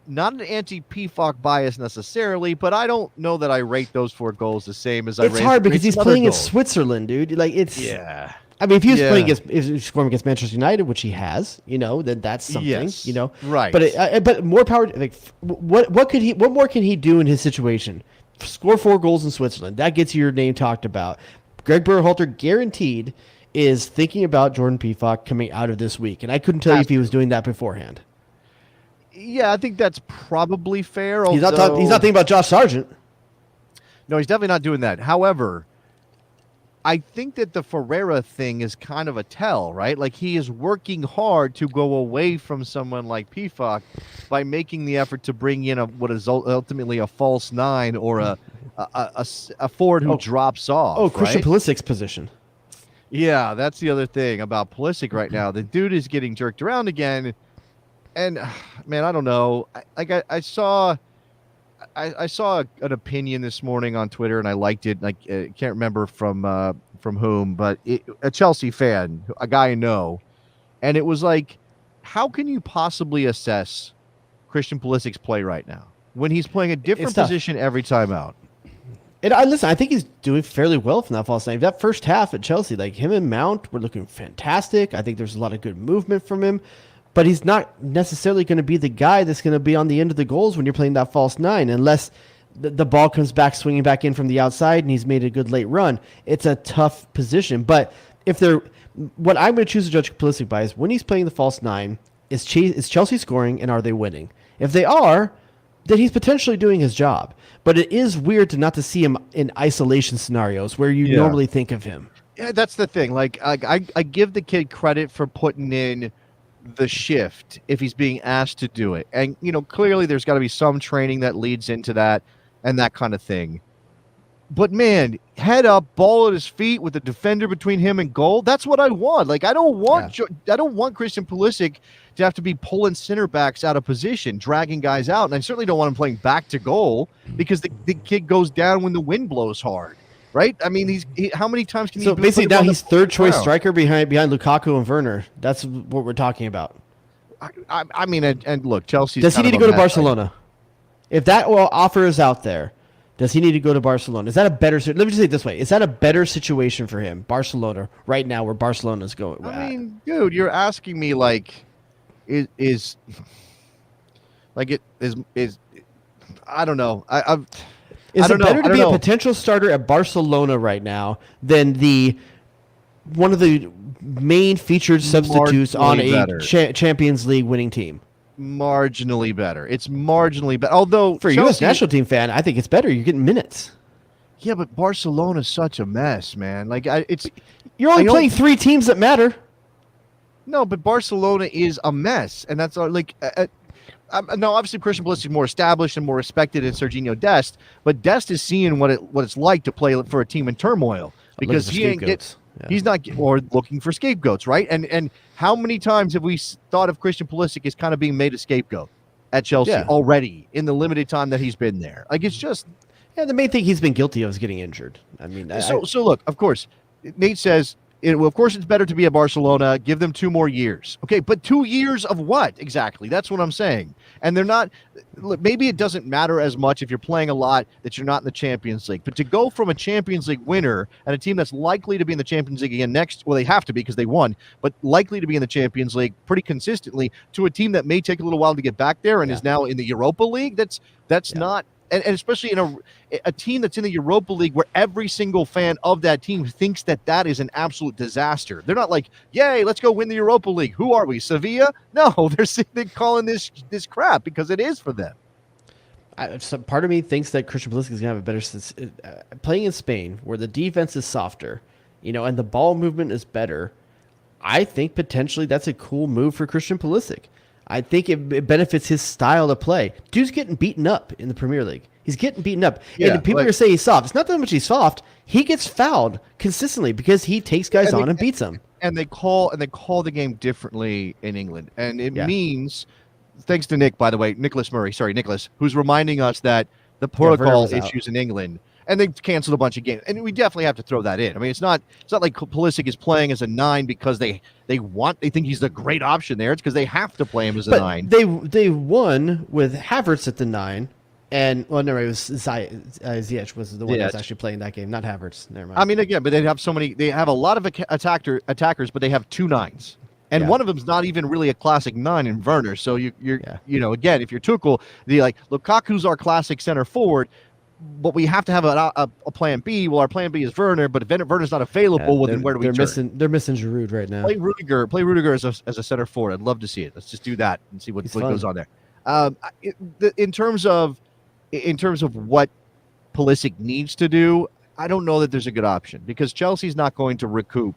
not an anti-PFOC bias necessarily, but I don't know that I rate those 4 goals the same as I rate. It's hard because rate he's some other playing in goals. Switzerland, dude. Like it's Yeah. I mean, if he was Yeah. playing if he's scoring against Manchester United, which he has, then that's something, Yes. you know. Right. But more power. Like, what more can he do in his situation? Score 4 goals in Switzerland. That gets your name talked about. Greg Berhalter guaranteed is thinking about Jordan Peacock coming out of this week, and I couldn't tell you if he was doing that beforehand. Yeah, I think that's probably fair. He's not although- thinking about Josh Sargent. No, he's definitely not doing that. However, I think that the Ferreira thing is kind of a tell, right? Like, he is working hard to go away from someone like PFOC by making the effort to bring in what is ultimately a false 9 or a forward who drops off. Oh, Christian right? Pulisic's position. Yeah, that's the other thing about Pulisic right now. The dude is getting jerked around again, and man, I don't know. I saw an opinion this morning on Twitter, and I liked it. I can't remember from whom, but a Chelsea fan, a guy I know, and it was like, how can you possibly assess Christian Pulisic's play right now when he's playing a different It's tough. position every time out? And listen, I think he's doing fairly well from that false 9. That first half at Chelsea, like him and Mount were looking fantastic. I think there's a lot of good movement from him, but he's not necessarily going to be the guy that's going to be on the end of the goals when you're playing that false 9, unless the ball comes back swinging back in from the outside and he's made a good late run. It's a tough position. But what I'm going to choose to judge Pulisic by is when he's playing the false 9, is Chelsea scoring and are they winning? If they are, then he's potentially doing his job. But it is weird not to see him in isolation scenarios where you normally think of him. Yeah, that's the thing. Like, I give the kid credit for putting in the shift if he's being asked to do it. And, clearly there's got to be some training that leads into that and that kind of thing. But, man, head up, ball at his feet with the defender between him and goal. That's what I want. Like, I don't want Christian Pulisic to have to be pulling center backs out of position, dragging guys out. And I certainly don't want him playing back to goal because the kid goes down when the wind blows hard. Right? I mean, how many times can he? So basically, now he's third choice ground? striker behind Lukaku and Werner. That's what we're talking about. I mean, and look, Chelsea. Does he need to go to Barcelona? If that offer is out there, does he need to go to Barcelona? Is that a better? Let me just say it this way: is that a better situation for him, Barcelona, right now, where Barcelona's going? I mean, dude, you're asking me like, is I don't know. Is I don't it better know. to be a potential starter at Barcelona right now than the one of the main featured substitutes on Marginally a better. Champions League winning team. Marginally better. It's marginally better. Although For a U.S. national team fan, I think it's better. You're getting minutes. Yeah, but Barcelona's such a mess, man. Like You're only playing 3 teams that matter. No, but Barcelona is a mess, and that's like. No, obviously Christian Pulisic is more established and more respected than Serginho Dest, but Dest is seeing what it's like to play for a team in turmoil because he ain't he's not or looking for scapegoats, right? And how many times have we thought of Christian Pulisic as kind of being made a scapegoat at Chelsea already in the limited time that he's been there? Like it's just the main thing he's been guilty of is getting injured. I mean, so look, of course, Nate says. Well, of course, it's better to be at Barcelona. Give them 2 more years. Okay, but 2 years of what exactly? That's what I'm saying. And they're not. Look, maybe it doesn't matter as much if you're playing a lot that you're not in the Champions League. But to go from a Champions League winner and a team that's likely to be in the Champions League again next, well, they have to be because they won, but likely to be in the Champions League pretty consistently, to a team that may take a little while to get back there and is now in the Europa League. That's not. And especially in a team that's in the Europa League where every single fan of that team thinks that is an absolute disaster. They're not like, yay, let's go win the Europa League. Who are we, Sevilla? No, they're calling this crap because it is for them. Part of me thinks that Christian Pulisic is going to have a better playing in Spain where the defense is softer, and the ball movement is better. I think potentially that's a cool move for Christian Pulisic. I think it benefits his style of play. Dude's getting beaten up in the Premier League. He's getting beaten up. Yeah, and people are saying he's soft. It's not that much he's soft. He gets fouled consistently because he takes guys on and beats them. And they call the game differently in England. And it means, thanks to Nick, by the way, Nicholas, who's reminding us that the protocol issues in England. And they've canceled a bunch of games, and we definitely have to throw that in. I mean, it's not like Pulisic is playing as a 9 because they think he's the great option there. It's because they have to play him as a 9. They won with Havertz at the 9, and it was Ziyech was the one that's actually playing that game, not Havertz. Never mind. I mean, again, but they have a lot of attackers, but they have 2 9s. And one of them's not even really a classic 9 in Werner. So you're again, if you're Tuchel, Lukaku's our classic center forward. But we have to have a plan B. Well, our plan B is Werner, but if Werner's not available, then where do we turn? They're missing Giroud right now. Play Rudiger as a center forward. I'd love to see it. Let's just do that and see what goes on there. In terms of what Pulisic needs to do, I don't know that there's a good option because Chelsea's not going to recoup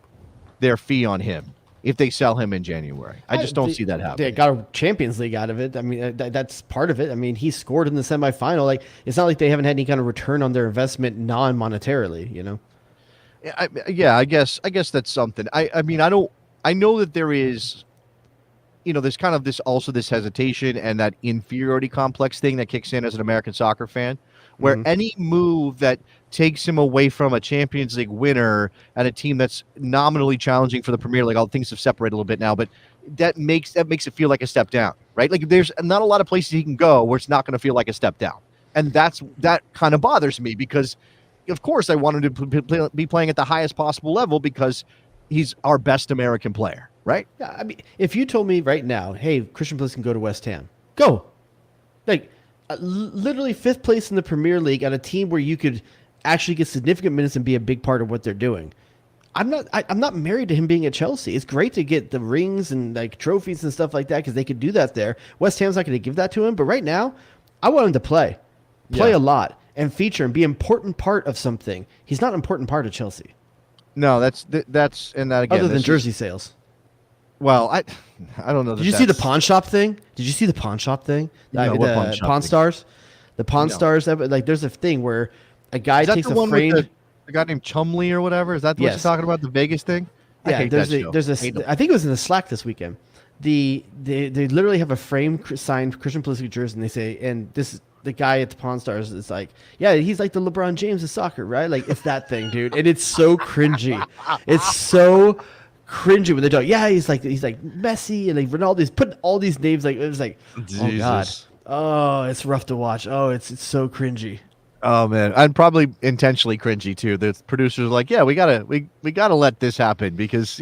their fee on him if they sell him in January. I just don't see that happening. They got a Champions League out of it. I mean, that's part of it. I mean, he scored in the semifinal. Like, it's not like they haven't had any kind of return on their investment non-monetarily, I guess that's something. I know that there is, there's kind of this hesitation and that inferiority complex thing that kicks in as an American soccer fan, where any move that takes him away from a Champions League winner and a team that's nominally challenging for the Premier League, all things have separated a little bit now, but that makes it feel like a step down, right? Like there's not a lot of places he can go where it's not going to feel like a step down. And that kind of bothers me because, of course, I want him to be playing at the highest possible level because he's our best American player, right? Yeah, I mean, if you told me right now, hey, Christian Pulisic can go to West Ham, go. Like, literally 5th place in the Premier League on a team where you could actually get significant minutes and be a big part of what they're doing. I'm not married to him being at Chelsea. It's great to get the rings and like trophies and stuff like that because they could do that there. West Ham's not going to give that to him, but right now, I want him to play a lot and feature and be an important part of something. He's not an important part of Chelsea. No, that's and that again. Other than jersey sales. Well, I don't know. Did you see the pawn shop thing? The Pawn Stars? The Pawn Stars. Like, there's a thing where a guy takes a frame. With the guy named Chumley or whatever. Is that what you're talking about? The Vegas thing? Yeah, I think it was in the Slack this weekend. They literally have a frame signed Christian Pulisic jersey, and they say, and this the guy at the Pawn Stars is like, yeah, he's like the LeBron James of soccer, right? Like, it's that thing, dude, and it's so cringy. It's so cringy when they talk. Yeah, he's like Messi, and they've all these putting all these names. Like, it was like, Jesus. Oh god, oh, it's rough to watch. Oh, it's so cringy. Oh man, and probably intentionally cringy too. The producers are like, yeah, we gotta let this happen because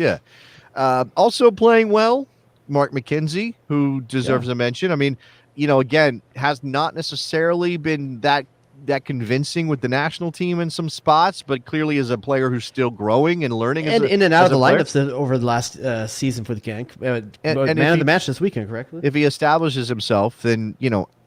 also playing well, Mark McKenzie, who deserves a mention. I mean, again, has not necessarily been that that convincing with the national team in some spots, but clearly is a player who's still growing and learning. And in and out of the player. lineups over the last season for the Gang. And Man of the match this weekend, correctly? If he establishes himself, then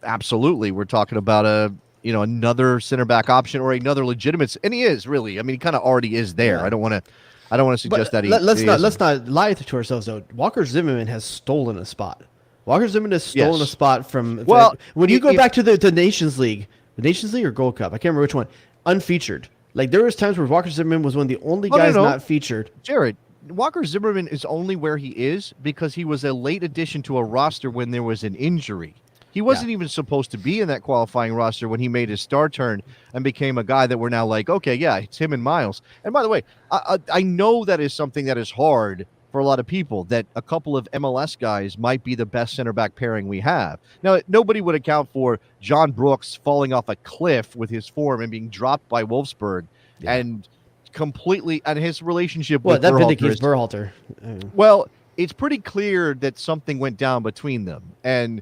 absolutely, we're talking about another center back option or another legitimate. And he is really. I mean, he kind of already is there. Yeah. I don't want to suggest that he. Let's not lie to ourselves though. Walker Zimmerman has stolen a spot. Walker Zimmerman has stolen a spot from. Well, when you go back to the Nations League or Gold Cup, I can't remember which one. Unfeatured. Like there was times where Walker Zimmerman was one of the only guys not featured. Jared, Walker Zimmerman is only where he is because he was a late addition to a roster when there was an injury. He wasn't even supposed to be in that qualifying roster when he made his star turn and became a guy that we're now like, okay, yeah, it's him and Miles. And by the way, I know that is something that is hard for a lot of people, that a couple of MLS guys might be the best center back pairing we have. Now, nobody would account for John Brooks falling off a cliff with his form and being dropped by Wolfsburg and completely, and his relationship with that Berhalter vindicates Berhalter. Well, it's pretty clear that something went down between them, and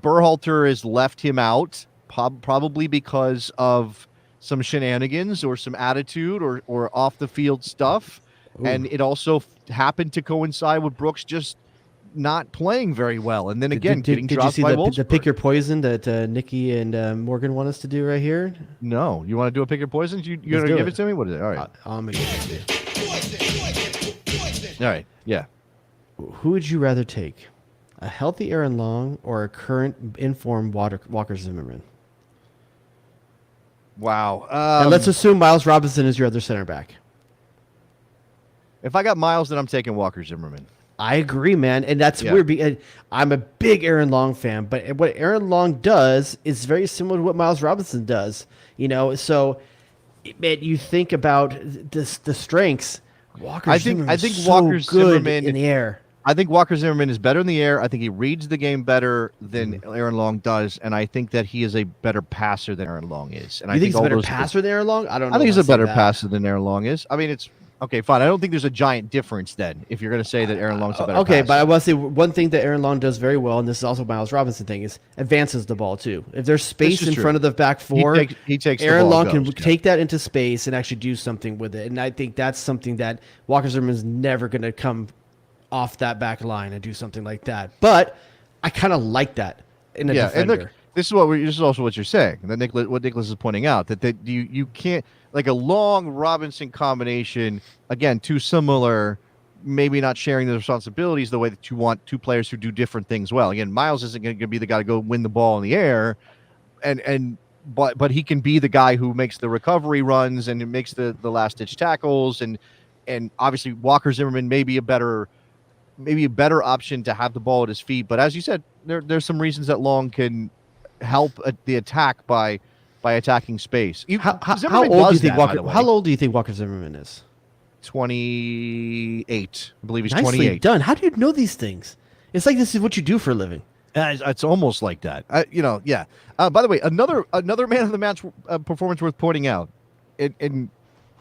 Berhalter has left him out, probably because of some shenanigans or some attitude or off the field stuff. Ooh. And it also happened to coincide with Brooks just not playing very well, and then again getting dropped by Wolfsburg. Did you see the pick your poison that Nikki and Morgan want us to do right here? No, you want to do a pick your poison? You going to give it to me? What is it? All right, I'm gonna give it to you. All right, yeah. Who would you rather take, a healthy Aaron Long or a current informed Walker Zimmerman? Wow. And let's assume Miles Robinson is your other center back. If I got Miles, then I'm taking Walker Zimmerman. I agree, man. And that's weird. I'm a big Aaron Long fan, but what Aaron Long does is very similar to what Miles Robinson does. So, man, you think about the strengths. I think Walker Zimmerman in the air. I think Walker Zimmerman is better in the air. I think he reads the game better than Aaron Long does, and I think that he is a better passer than Aaron Long is. And you think he's a better passer than Aaron Long? I don't know. I think he's a better passer than Aaron Long is. I mean, it's okay, fine. I don't think there's a giant difference then if you're going to say that Aaron Long's a better passer. But I want to say one thing that Aaron Long does very well, and this is also Miles Robinson thing, is advances the ball too. If there's space in front of the back four, he takes Aaron the ball, Long can take that into space and actually do something with it. And I think that's something that Walker Zimmerman's never going to come off that back line and do something like that. But I kind of like that in a defender. And look, this is also what you're saying. That what Nicholas is pointing out, that you can't, like a Long Robinson combination, again, too similar, maybe not sharing the responsibilities the way that you want two players who do different things well. Again, Miles isn't going to be the guy to go win the ball in the air, but he can be the guy who makes the recovery runs and makes the last ditch tackles, and obviously Walker Zimmerman may be a better option to have the ball at his feet. But as you said, there's some reasons that Long can help the attack by attacking space. How old do you think Walker Zimmerman is? 28. I believe he's Nicely 28. Done. How do you know these things? It's like this is what you do for a living. It's almost like that. Yeah. By the way, another man of the match performance worth pointing out, and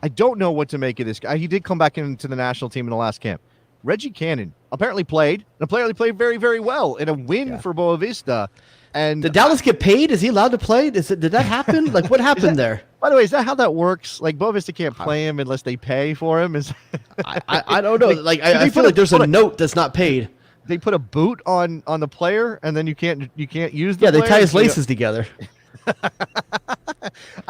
I don't know what to make of this guy. He did come back into the national team in the last camp. Reggie Cannon apparently played very, very well in a win for Boa Vista. And did Dallas get paid? Is he allowed to play? Did that happen? Like, what happened there? By the way, is that how that works? Like, Boa Vista can't play him unless they pay for him? I don't know. I feel like there's a note that's not paid. They put a boot on the player, and then you can't use the player? They tie his laces together.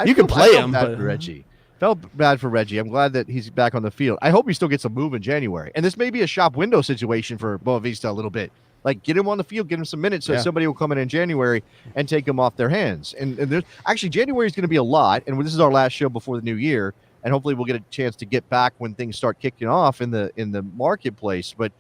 You can play him, but Reggie. Felt bad for Reggie. I'm glad that he's back on the field. I hope he still gets a move in January. And this may be a shop window situation for Boa Vista a little bit. Like, get him on the field, get him some minutes so somebody will come in January and take him off their hands. And there's actually, January is going to be a lot. And this is our last show before the new year. And hopefully we'll get a chance to get back when things start kicking off in the marketplace. But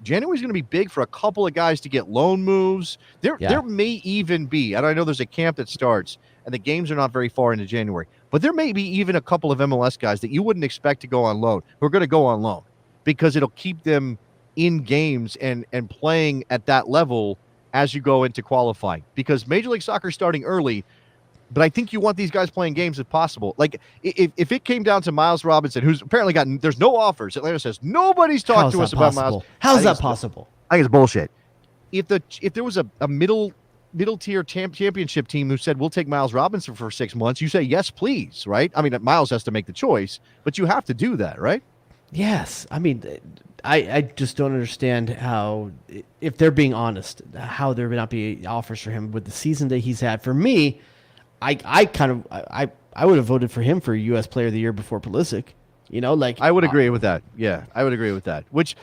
January is going to be big for a couple of guys to get loan moves. There may even be, and I know there's a camp that starts, and the games are not very far into January, but there may be even a couple of MLS guys that you wouldn't expect to go on loan who are going to go on loan because it'll keep them in games and playing at that level as you go into qualifying. Because Major League Soccer is starting early, but I think you want these guys playing games if possible. Like, if it came down to Miles Robinson, who's apparently there's no offers. Atlanta says nobody's talked to us about Miles. How's that possible? I think it's bullshit. If there was a middle middle tier championship team who said we'll take Miles Robinson for 6 months, you say yes, please, right? I mean, Miles has to make the choice, but you have to do that, right? Yes. I mean, I just don't understand how, if they're being honest, how there would not be offers for him with the season that he's had. For me, I would have voted for him for U.S. Player of the Year before Pulisic. You know, like I would agree with that. Yeah, I would agree with that. Which,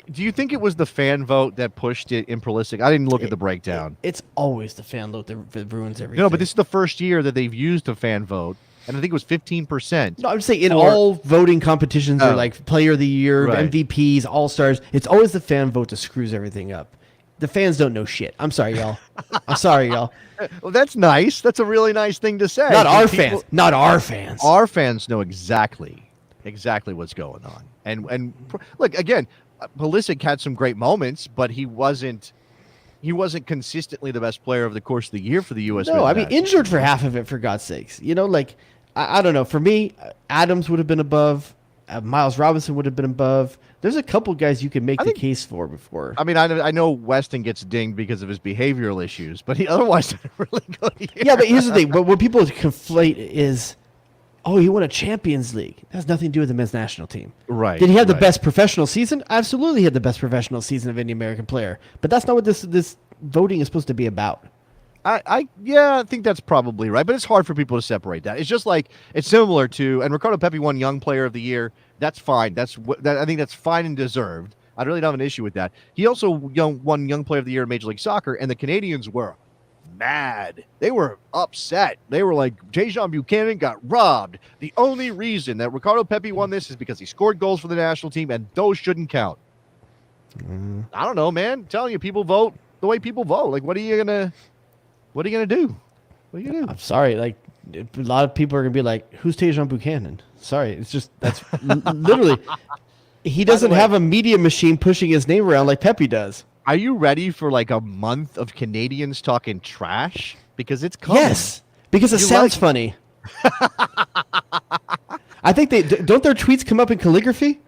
do you think it was the fan vote that pushed it in Pulisic? I didn't look at the breakdown. It's always the fan vote that ruins everything. No, but this is the first year that they've used a fan vote, and I think it was 15%. No, I'm saying in all voting competitions, or like Player of the Year, Right. MVPs, All Stars, it's always the fan vote that screws everything up. The fans don't know shit. I'm sorry, y'all. I'm sorry, y'all. Well, that's nice. That's a really nice thing to say. Not our fans. Not our fans. Our fans know exactly what's going on. And look, again, Pulisic had some great moments, but he wasn't consistently the best player over the course of the year for the U.S. No, I mean, national injured for half of it, for God's sakes. You know, like, I don't know. For me, Adams would have been above. Miles Robinson would have been above. There's a couple guys you can make the case for before. I mean, I know Weston gets dinged because of his behavioral issues, but he otherwise did a really good year. Yeah, but here's the thing. But what people conflate is, oh, he won a Champions League. That has nothing to do with the men's national team. Right. Did he have the right. best professional season? Absolutely, he had the best professional season of any American player. But that's not what this voting is supposed to be about. I think that's probably right, but it's hard for people to separate that. It's just like it's similar to, and Ricardo Pepi won Young Player of the Year. That's fine. I think that's fine and deserved. I really don't have an issue with that. He also won Young Player of the Year in Major League Soccer, and the Canadians were mad. They were upset. They were like, Tejan Buchanan got robbed. The only reason that Ricardo Pepi won this is because he scored goals for the national team, and those shouldn't count. I don't know, man. I'm telling you, people vote the way people vote. Like, what are you gonna do? What are you gonna do? I'm sorry. Like, a lot of people are gonna be like, "Who's Tejan Buchanan?" Sorry, it's just that's literally. He doesn't have a media machine pushing his name around like Pepe does. Are you ready for like a month of Canadians talking trash? Because it's coming. Yes, because it sounds funny. I think don't their tweets come up in calligraphy?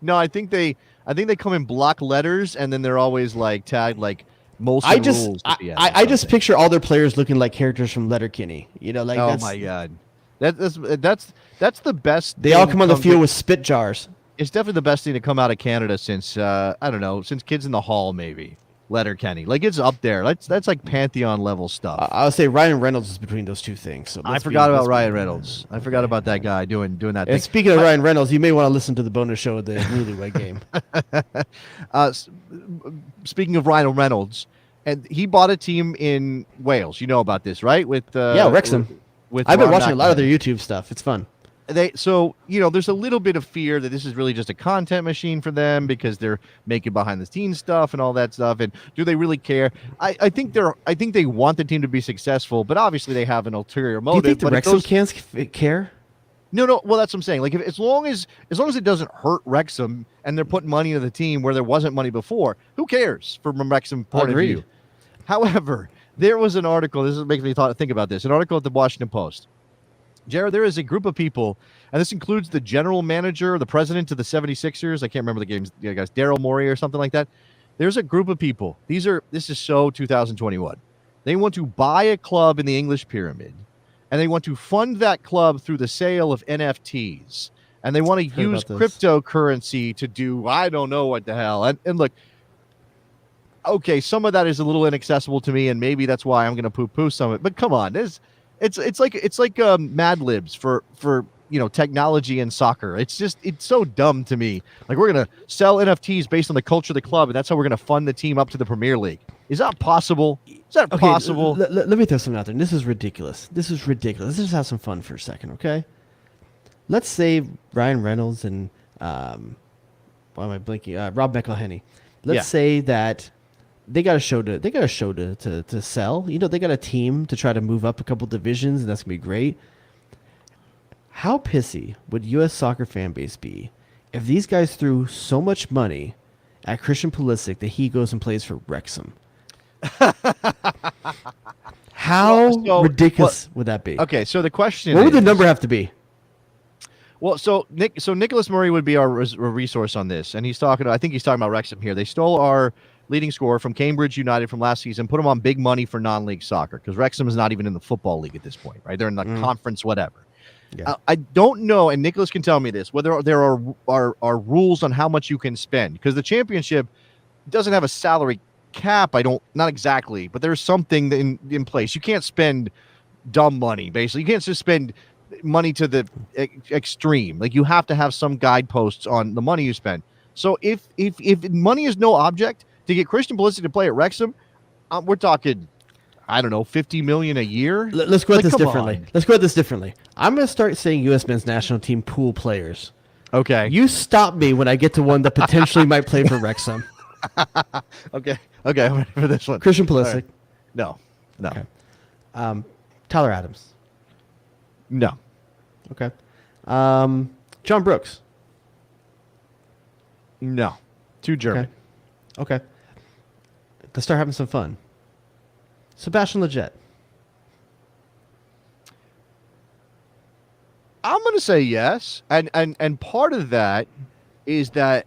No, I think they come in block letters, and then they're always like tagged like most. I just picture all their players looking like characters from Letterkenny. You know, like oh my god, that's the best. They all come on the field with spit jars. It's definitely the best thing to come out of Canada since I don't know, since Kids in the Hall, maybe. Letterkenny, like it's up there. That's like Pantheon level stuff. I would say Ryan Reynolds is between those two things. So I forgot about Ryan Reynolds. I forgot about that guy doing that. And thing. speaking of Ryan Reynolds, you may want to listen to the bonus show of the Newlywed Game. Speaking of Ryan Reynolds, and he bought a team in Wales. You know about this, right? With Wrexham. I've been watching a lot of their YouTube stuff. It's fun. There's a little bit of fear that this is really just a content machine for them because they're making behind the scenes stuff and all that stuff. And do they really care? I think they want the team to be successful, but obviously they have an ulterior motive. Do you think the Wrexham cans care? No. Well, that's what I'm saying. Like, as long as it doesn't hurt Wrexham and they're putting money into the team where there wasn't money before, who cares from a Wrexham point of view? However, there was an article. This makes me think about this. An article at the Washington Post. Jared, there is a group of people, and this includes the general manager, the president of the 76ers. I can't remember the games, guys, Daryl Morey or something like that. There's a group of people. This is so 2021. They want to buy a club in the English pyramid, and they want to fund that club through the sale of NFTs. And they want to use cryptocurrency to do, I don't know what the hell. And look, okay, some of that is a little inaccessible to me, and maybe that's why I'm going to poo-poo some of it. But come on, it's like Mad Libs for technology and soccer. It's so dumb to me. Like, we're gonna sell NFTs based on the culture of the club, and that's how we're gonna fund the team up to the Premier League. Is that possible? Possible? Let me throw something out there. This is ridiculous. Let's just have some fun for a second, okay? Let's say Ryan Reynolds and why am I blinking? Rob McElhenney. Let's say that they got a show to sell. You know, they got a team to try to move up a couple divisions, and that's gonna be great. How pissy would U.S. soccer fan base be if these guys threw so much money at Christian Pulisic that he goes and plays for Wrexham? How ridiculous would that be? Okay, so the question what would the number have to be? Well, so Nicholas Murray would be our resource on this, and I think he's talking about Wrexham here. They stole our leading scorer from Cambridge United from last season, put him on big money for non-league soccer because Wrexham is not even in the football league at this point, right? They're in the conference, whatever. Yeah. I don't know, and Nicholas can tell me this, whether there are rules on how much you can spend, because the championship doesn't have a salary cap. Not exactly, but there's something in place. You can't spend dumb money, basically. You can't just spend money to the extreme. Like, you have to have some guideposts on the money you spend. So if money is no object, to get Christian Pulisic to play at Wrexham, we're talking, I don't know, $50 million a year. Let's go at this differently. I'm going to start saying U.S. men's national team pool players. Okay. You stop me when I get to one that potentially might play for Wrexham. Okay. I'm ready for this one. Christian Pulisic. Right. No. Okay. Tyler Adams. No. Okay. John Brooks. No. Too German. Okay. Let's start having some fun. Sebastian Lletget. I'm going to say yes. And part of that is that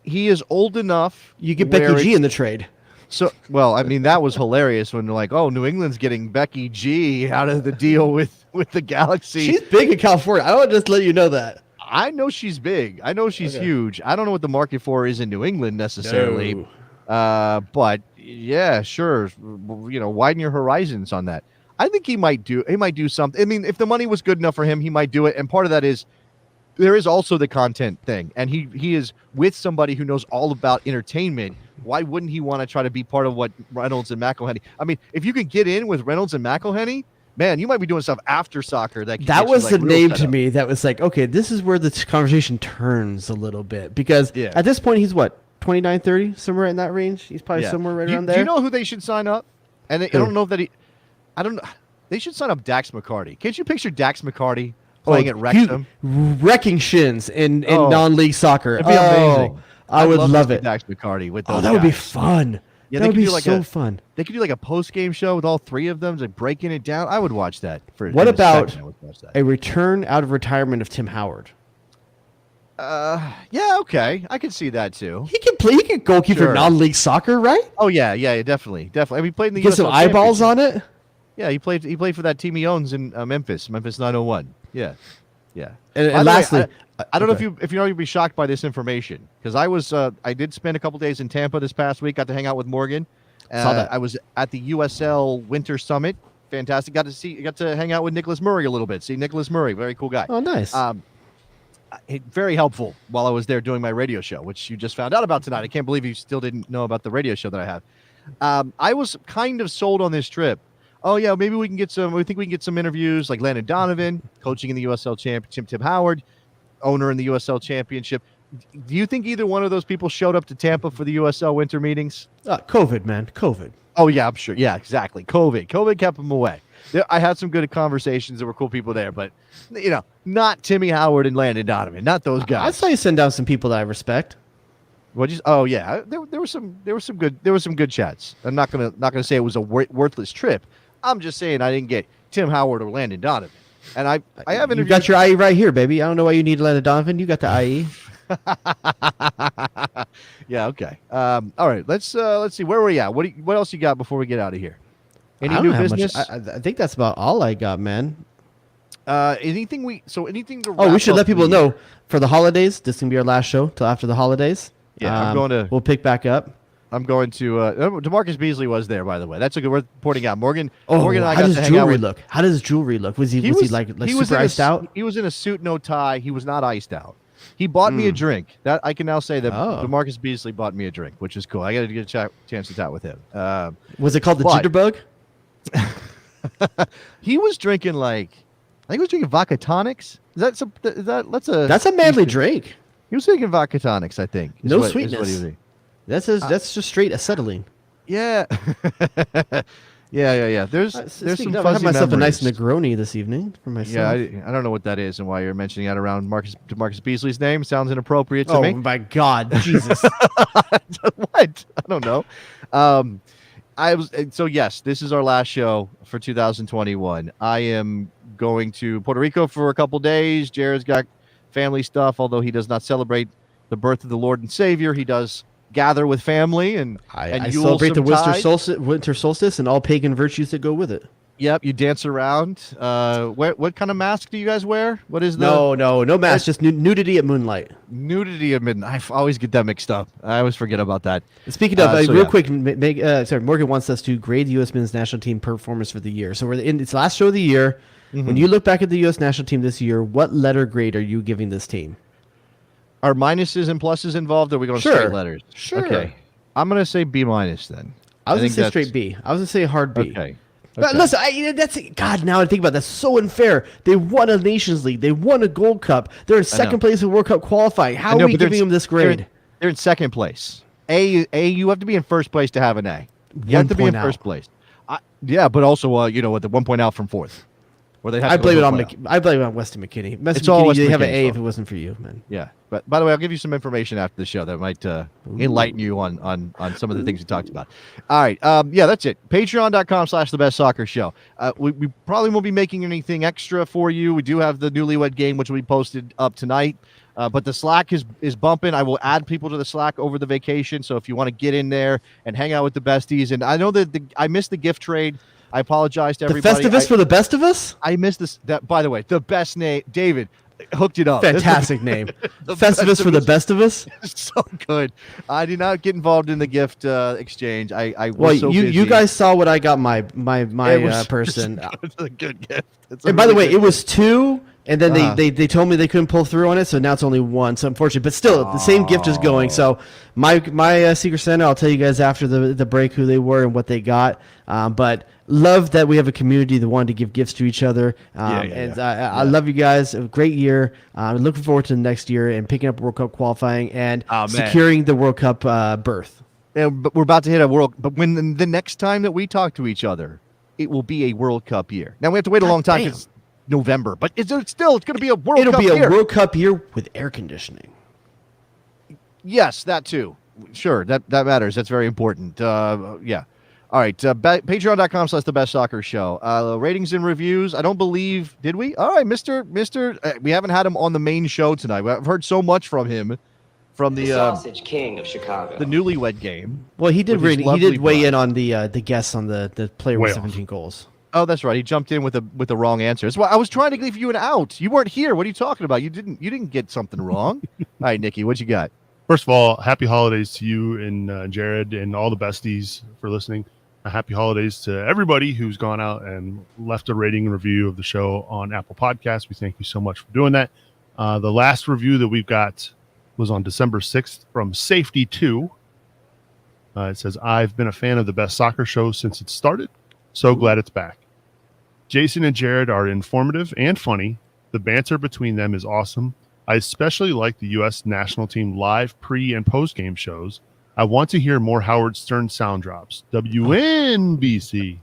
he is old enough. You get Becky G in the trade. So, well, I mean, that was hilarious when they're like, oh, New England's getting Becky G out of the deal with the Galaxy. She's big in California. I want to just let you know that. I know she's big. I know she's huge. I don't know what the market for her is in New England necessarily. No. But yeah, sure. Widen your horizons on that. I think he might do something. I mean, if the money was good enough for him, he might do it. And part of that is there is also the content thing. And he is with somebody who knows all about entertainment. Why wouldn't he want to try to be part of what Reynolds and McElhenney? I mean, if you can get in with Reynolds and McElhenney, man, you might be doing stuff after soccer. That was the name to me. That was like, okay, this is where the conversation turns a little bit. Because at this point, he's what, 29, 30? Somewhere in that range? He's probably somewhere right around there. Do you know who they should sign up? And I don't know if I don't know. They should sign up Dax McCarty. Can't you picture Dax McCarty playing at Wrexham? Wrecking shins in non-league soccer. It'd be amazing. I would love it. Dax McCarty with those that would be fun. Yeah, that would be so fun. They could do like a post-game show with all three of them, like breaking it down. I would watch that. What about a return out of retirement of Tim Howard? Yeah, okay. I can see that too. He can play. He can goalkeeper for non-league soccer, right? Oh yeah, definitely. I mean, he played in the Get some eyeballs on it. Yeah, he played for that team he owns in Memphis 901. Yeah. And lastly, I don't know if you're going to be shocked by this information, because I did spend a couple days in Tampa this past week. Got to hang out with Morgan. Saw that. I was at the USL Winter Summit. Fantastic. Got to hang out with Nicholas Murray a little bit. See Nicholas Murray, very cool guy. Oh, nice. Very helpful while I was there doing my radio show, which you just found out about tonight. I can't believe you still didn't know about the radio show that I have. I was kind of sold on this trip. Oh yeah, maybe we think we can get some interviews, like Landon Donovan, coaching in the USL Championship, Tim Howard, owner in the USL Championship. Do you think either one of those people showed up to Tampa for the USL winter meetings? COVID, man. COVID. Oh yeah, I'm sure. Yeah, exactly. COVID kept them away. I had some good conversations. There were cool people there, but not Timmy Howard and Landon Donovan, not those guys. I saw you send down some people that I respect. Oh yeah, there were some good chats. I'm not gonna say it was a worthless trip. I'm just saying I didn't get Tim Howard or Landon Donovan, and I have interviewed. You got your IE right here, baby. I don't know why you need Landon Donovan. You got the IE. Yeah. Okay. All right. Let's see. Where were we at? What else you got before we get out of here? Any new business? I think that's about all I got, man. Anything to we should let people know for the holidays. This is gonna be our last show till after the holidays. Yeah, we'll pick back up. I'm going to. DeMarcus Beasley was there, by the way. That's a good word pointing out. Morgan. Oh, Morgan and I how got does to hang out jewelry with, look? How does jewelry look? Was he like super iced out? He was in a suit, no tie. He was not iced out. He bought me a drink. That I can now say that DeMarcus Beasley bought me a drink, which is cool. I got to get a chance to chat with him. Was it called the Jitterbug? He was drinking I think he was drinking vodka tonics. That's a manly drink. He was drinking vodka tonics, I think. No sweetness. That's just straight acetylene. Yeah. Yeah. There's some fuzzy I had myself memories. a nice Negroni this evening for myself. Yeah, I don't know what that is and why you're mentioning that around Marcus Beasley's name. Sounds inappropriate to me. Oh my God, Jesus! What? I don't know. So yes, this is our last show for 2021. I am going to Puerto Rico for a couple days. Jared's got family stuff, although he does not celebrate the birth of the Lord and Savior. He does gather with family and I Yule celebrate the some winter solstice and all pagan virtues that go with it. Yep, you dance around. What kind of mask do you guys wear? What is the no mask, just nudity at moonlight. nudity at midnight? I always get that mixed up. I always forget about that. Speaking of, quick, Morgan wants us to grade the U.S. men's national team performance for the year. So we're in its last show of the year. Mm-hmm. When you look back at the U.S. national team this year, what letter grade are you giving this team? Are minuses and pluses involved? Or are we going straight letters? Sure. Okay. I'm going to say B minus then. I was going to say straight B. I was going to say hard B. Okay. But listen, that's God. Now I think about it, that's so unfair. They won a Nations League. They won a Gold Cup. They're in second place in World Cup qualifying. How are we giving them this grade? They're in second place. You have to be in first place to have an A. You have to be in first place. Yeah, but also, the 1 point out from fourth. Where I blame it on Weston McKinney. It's all Weston McKinney. They have an A fault. if it wasn't for you, man. Yeah, but by the way, I'll give you some information after the show that might enlighten you on some of the things we talked about. All right, that's it. Patreon.com/thebestsoccershow. We probably won't be making anything extra for you. We do have the Newlywed Game, which will be posted up tonight. But the Slack is bumping. I will add people to the Slack over the vacation. So if you want to get in there and hang out with the besties, and I know that I missed the gift trade. I apologize to everybody. The Festivus for the best of us? I missed this. By the way, the best name, David, hooked it up. Fantastic name. Festivus for the best of us? So good. I did not get involved in the gift exchange. I was well, so you busy. guys saw what I got my person. It's a good gift. And by the way, it was 2, and then they told me they couldn't pull through on it, so now it's only 1. So unfortunately, but still, the same gift is going. So my Secret Santa, I'll tell you guys after the break who they were and what they got. But love that we have a community that wanted to give gifts to each other. I love you guys. A great year. I'm looking forward to the next year and picking up World Cup qualifying and securing the World Cup berth. But we're about to hit a World. But when the next time that we talk to each other, it will be a World Cup year. Now we have to wait a long time because it's November, but it's going to be a World Cup year. It'll be a World Cup year with air conditioning. Yes, that too. Sure, that matters. That's very important. Yeah. All right, patreon.com/thebestsoccershow. Ratings and reviews. I don't believe, did we? All right, Mr. We haven't had him on the main show tonight. I've heard so much from him from the Sausage King of Chicago. The Newlywed Game. Well, he did weigh in on the guests on the player with 17 goals. Oh, that's right. He jumped in with the wrong answer. That's why I was trying to give you an out. You weren't here. What are you talking about? You didn't get something wrong. All right, Nikki, what you got? First of all, happy holidays to you and Jared and all the besties for listening. Happy holidays to everybody who's gone out and left a rating and review of the show on Apple Podcasts. We thank you so much for doing that. The last review that we've got was on December 6th from Safety2. It says, I've been a fan of the Best Soccer Show since it started. So glad it's back. Jason and Jared are informative and funny. The banter between them is awesome. I especially like the U.S. national team live pre- and post-game shows. I want to hear more Howard Stern sound drops. WNBC.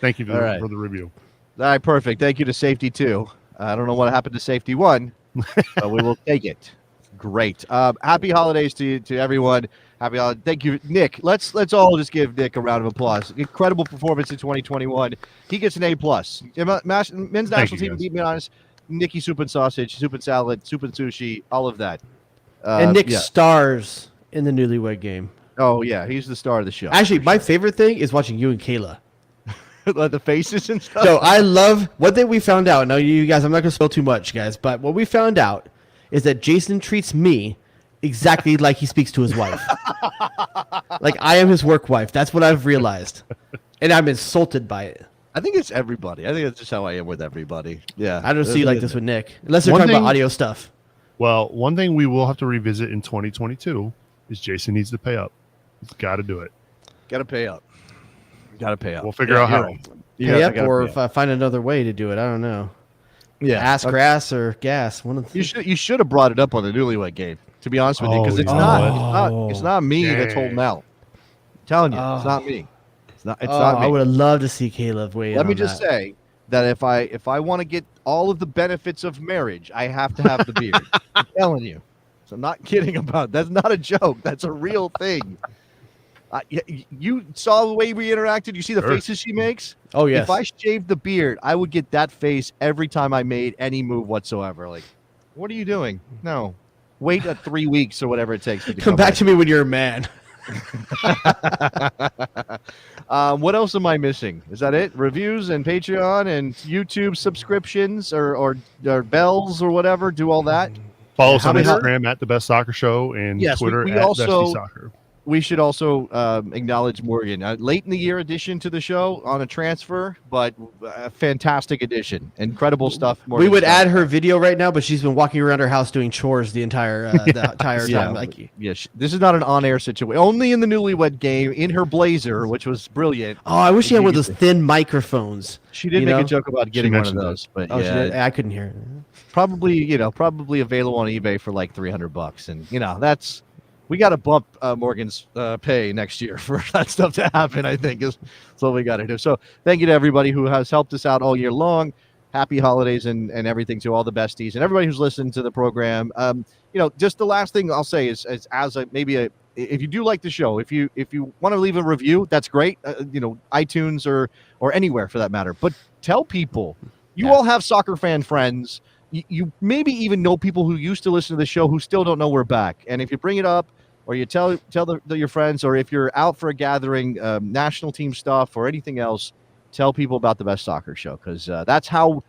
Thank you for the review. All right, perfect. Thank you to Safety2. I don't know what happened to Safety1, but we will take it. Great. Happy holidays to everyone. Happy holidays. Thank you, Nick. Let's all just give Nick a round of applause. Incredible performance in 2021. He gets an A+. Men's national team, to be honest, Nikki soup and sausage, soup and salad, soup and sushi, all of that. And Nick stars in the Newlywed Game. Oh, yeah. He's the star of the show. Actually, my favorite thing is watching you and Kayla. The faces and stuff. So I love what we found out. Now, you guys, I'm not going to spoil too much, guys, but what we found out is that Jason treats me exactly like he speaks to his wife. Like I am his work wife. That's what I've realized. And I'm insulted by it. I think it's everybody. I think that's just how I am with everybody. Yeah. I don't see you like this with Nick. Unless they're talking about audio stuff. Well, one thing we will have to revisit in 2022 is Jason needs to pay up. He's got to do it. Got to pay up. We'll figure out how. Pay up or if I find another way to do it. I don't know. Yeah. Ass grass or gas. One of the you should have brought it up on the Newlywed Game, to be honest with you, because it's not me that's holding out. I'm telling you, it's not me. It's not me. I would have loved to see Caleb weigh in. Let me just say that if I want to get all of the benefits of marriage, I have to have the beard. I'm telling you. So I'm not kidding about it. That's not a joke. That's a real thing. You saw the way we interacted. You see the faces she makes? Oh, yes. If I shaved the beard, I would get that face every time I made any move whatsoever. Like, what are you doing? No. wait 3 weeks or whatever it takes. To Come back to me when you're a man. What else am I missing? Is that it? Reviews and Patreon and YouTube subscriptions or bells or whatever. Do all that. Follow us on Twitter. Instagram at the Best Soccer Show and Yes, Twitter we at also- Bestie Soccer. We should also acknowledge Morgan. Late in the year addition to the show on a transfer, but a fantastic addition. Incredible stuff. We Morgan's would done. add her video right now, but she's been walking around her house doing chores the entire time. Like, This is not an on-air situation. Only in the newlywed game, in her blazer, which was brilliant. oh, I wish she had one of those thin microphones. She did you make know? a joke about getting one of mentioned those, but Oh, she did? I couldn't hear it. probably available on eBay for like $300, and that's. We got to bump Morgan's pay next year for that stuff to happen, I think, is what we got to do. So thank you to everybody who has helped us out all year long. Happy holidays and everything to all the besties and everybody who's listened to the program. Just the last thing I'll say is if you do like the show, if you want to leave a review, that's great. iTunes or anywhere for that matter. But tell people. You all have soccer fan friends. You maybe even know people who used to listen to the show who still don't know we're back. And if you bring it up, or you tell your friends, or if you're out for a gathering, national team stuff or anything else, tell people about the Best Soccer Show, because that's how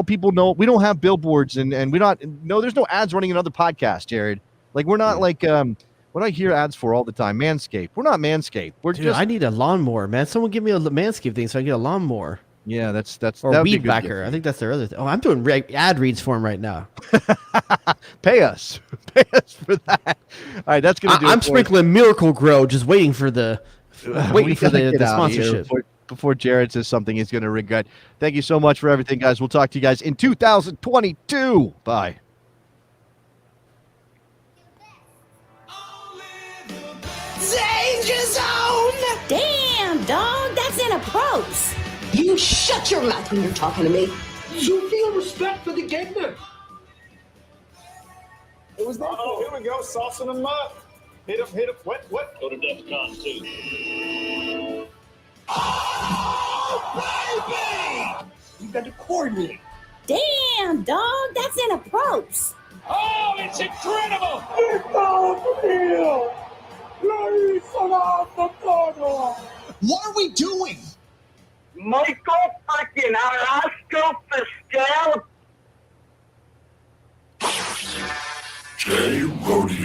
people know. We don't have billboards and there's no ads running in other podcasts, Jared. Like we're not what I hear ads for all the time. Manscaped. We're not Manscaped. I need a lawnmower, man. Someone give me a Manscaped thing so I can get a lawnmower. Yeah, that's or weed backer. I think that's their other thing. Oh, I'm doing ad reads for him right now. Pay us for that. All right, that's gonna do. I'm sprinkling Miracle Grow, just waiting for the sponsorship. Before Jared says something he's gonna regret. Thank you so much for everything, guys. We'll talk to you guys in 2022. Bye. Danger zone! Damn, dog, that's in a pros. You shut your mouth when you're talking to me. You feel respect for the game then. It was that. Oh, here we go. Saucing them up. Hit him. What? Go to DEFCON 2. Oh, baby! You got to coordinate. Damn, dog, that's in a pros. Oh, it's incredible! What are we doing? Michael freaking Arasco Fiscal. J. Rodeo.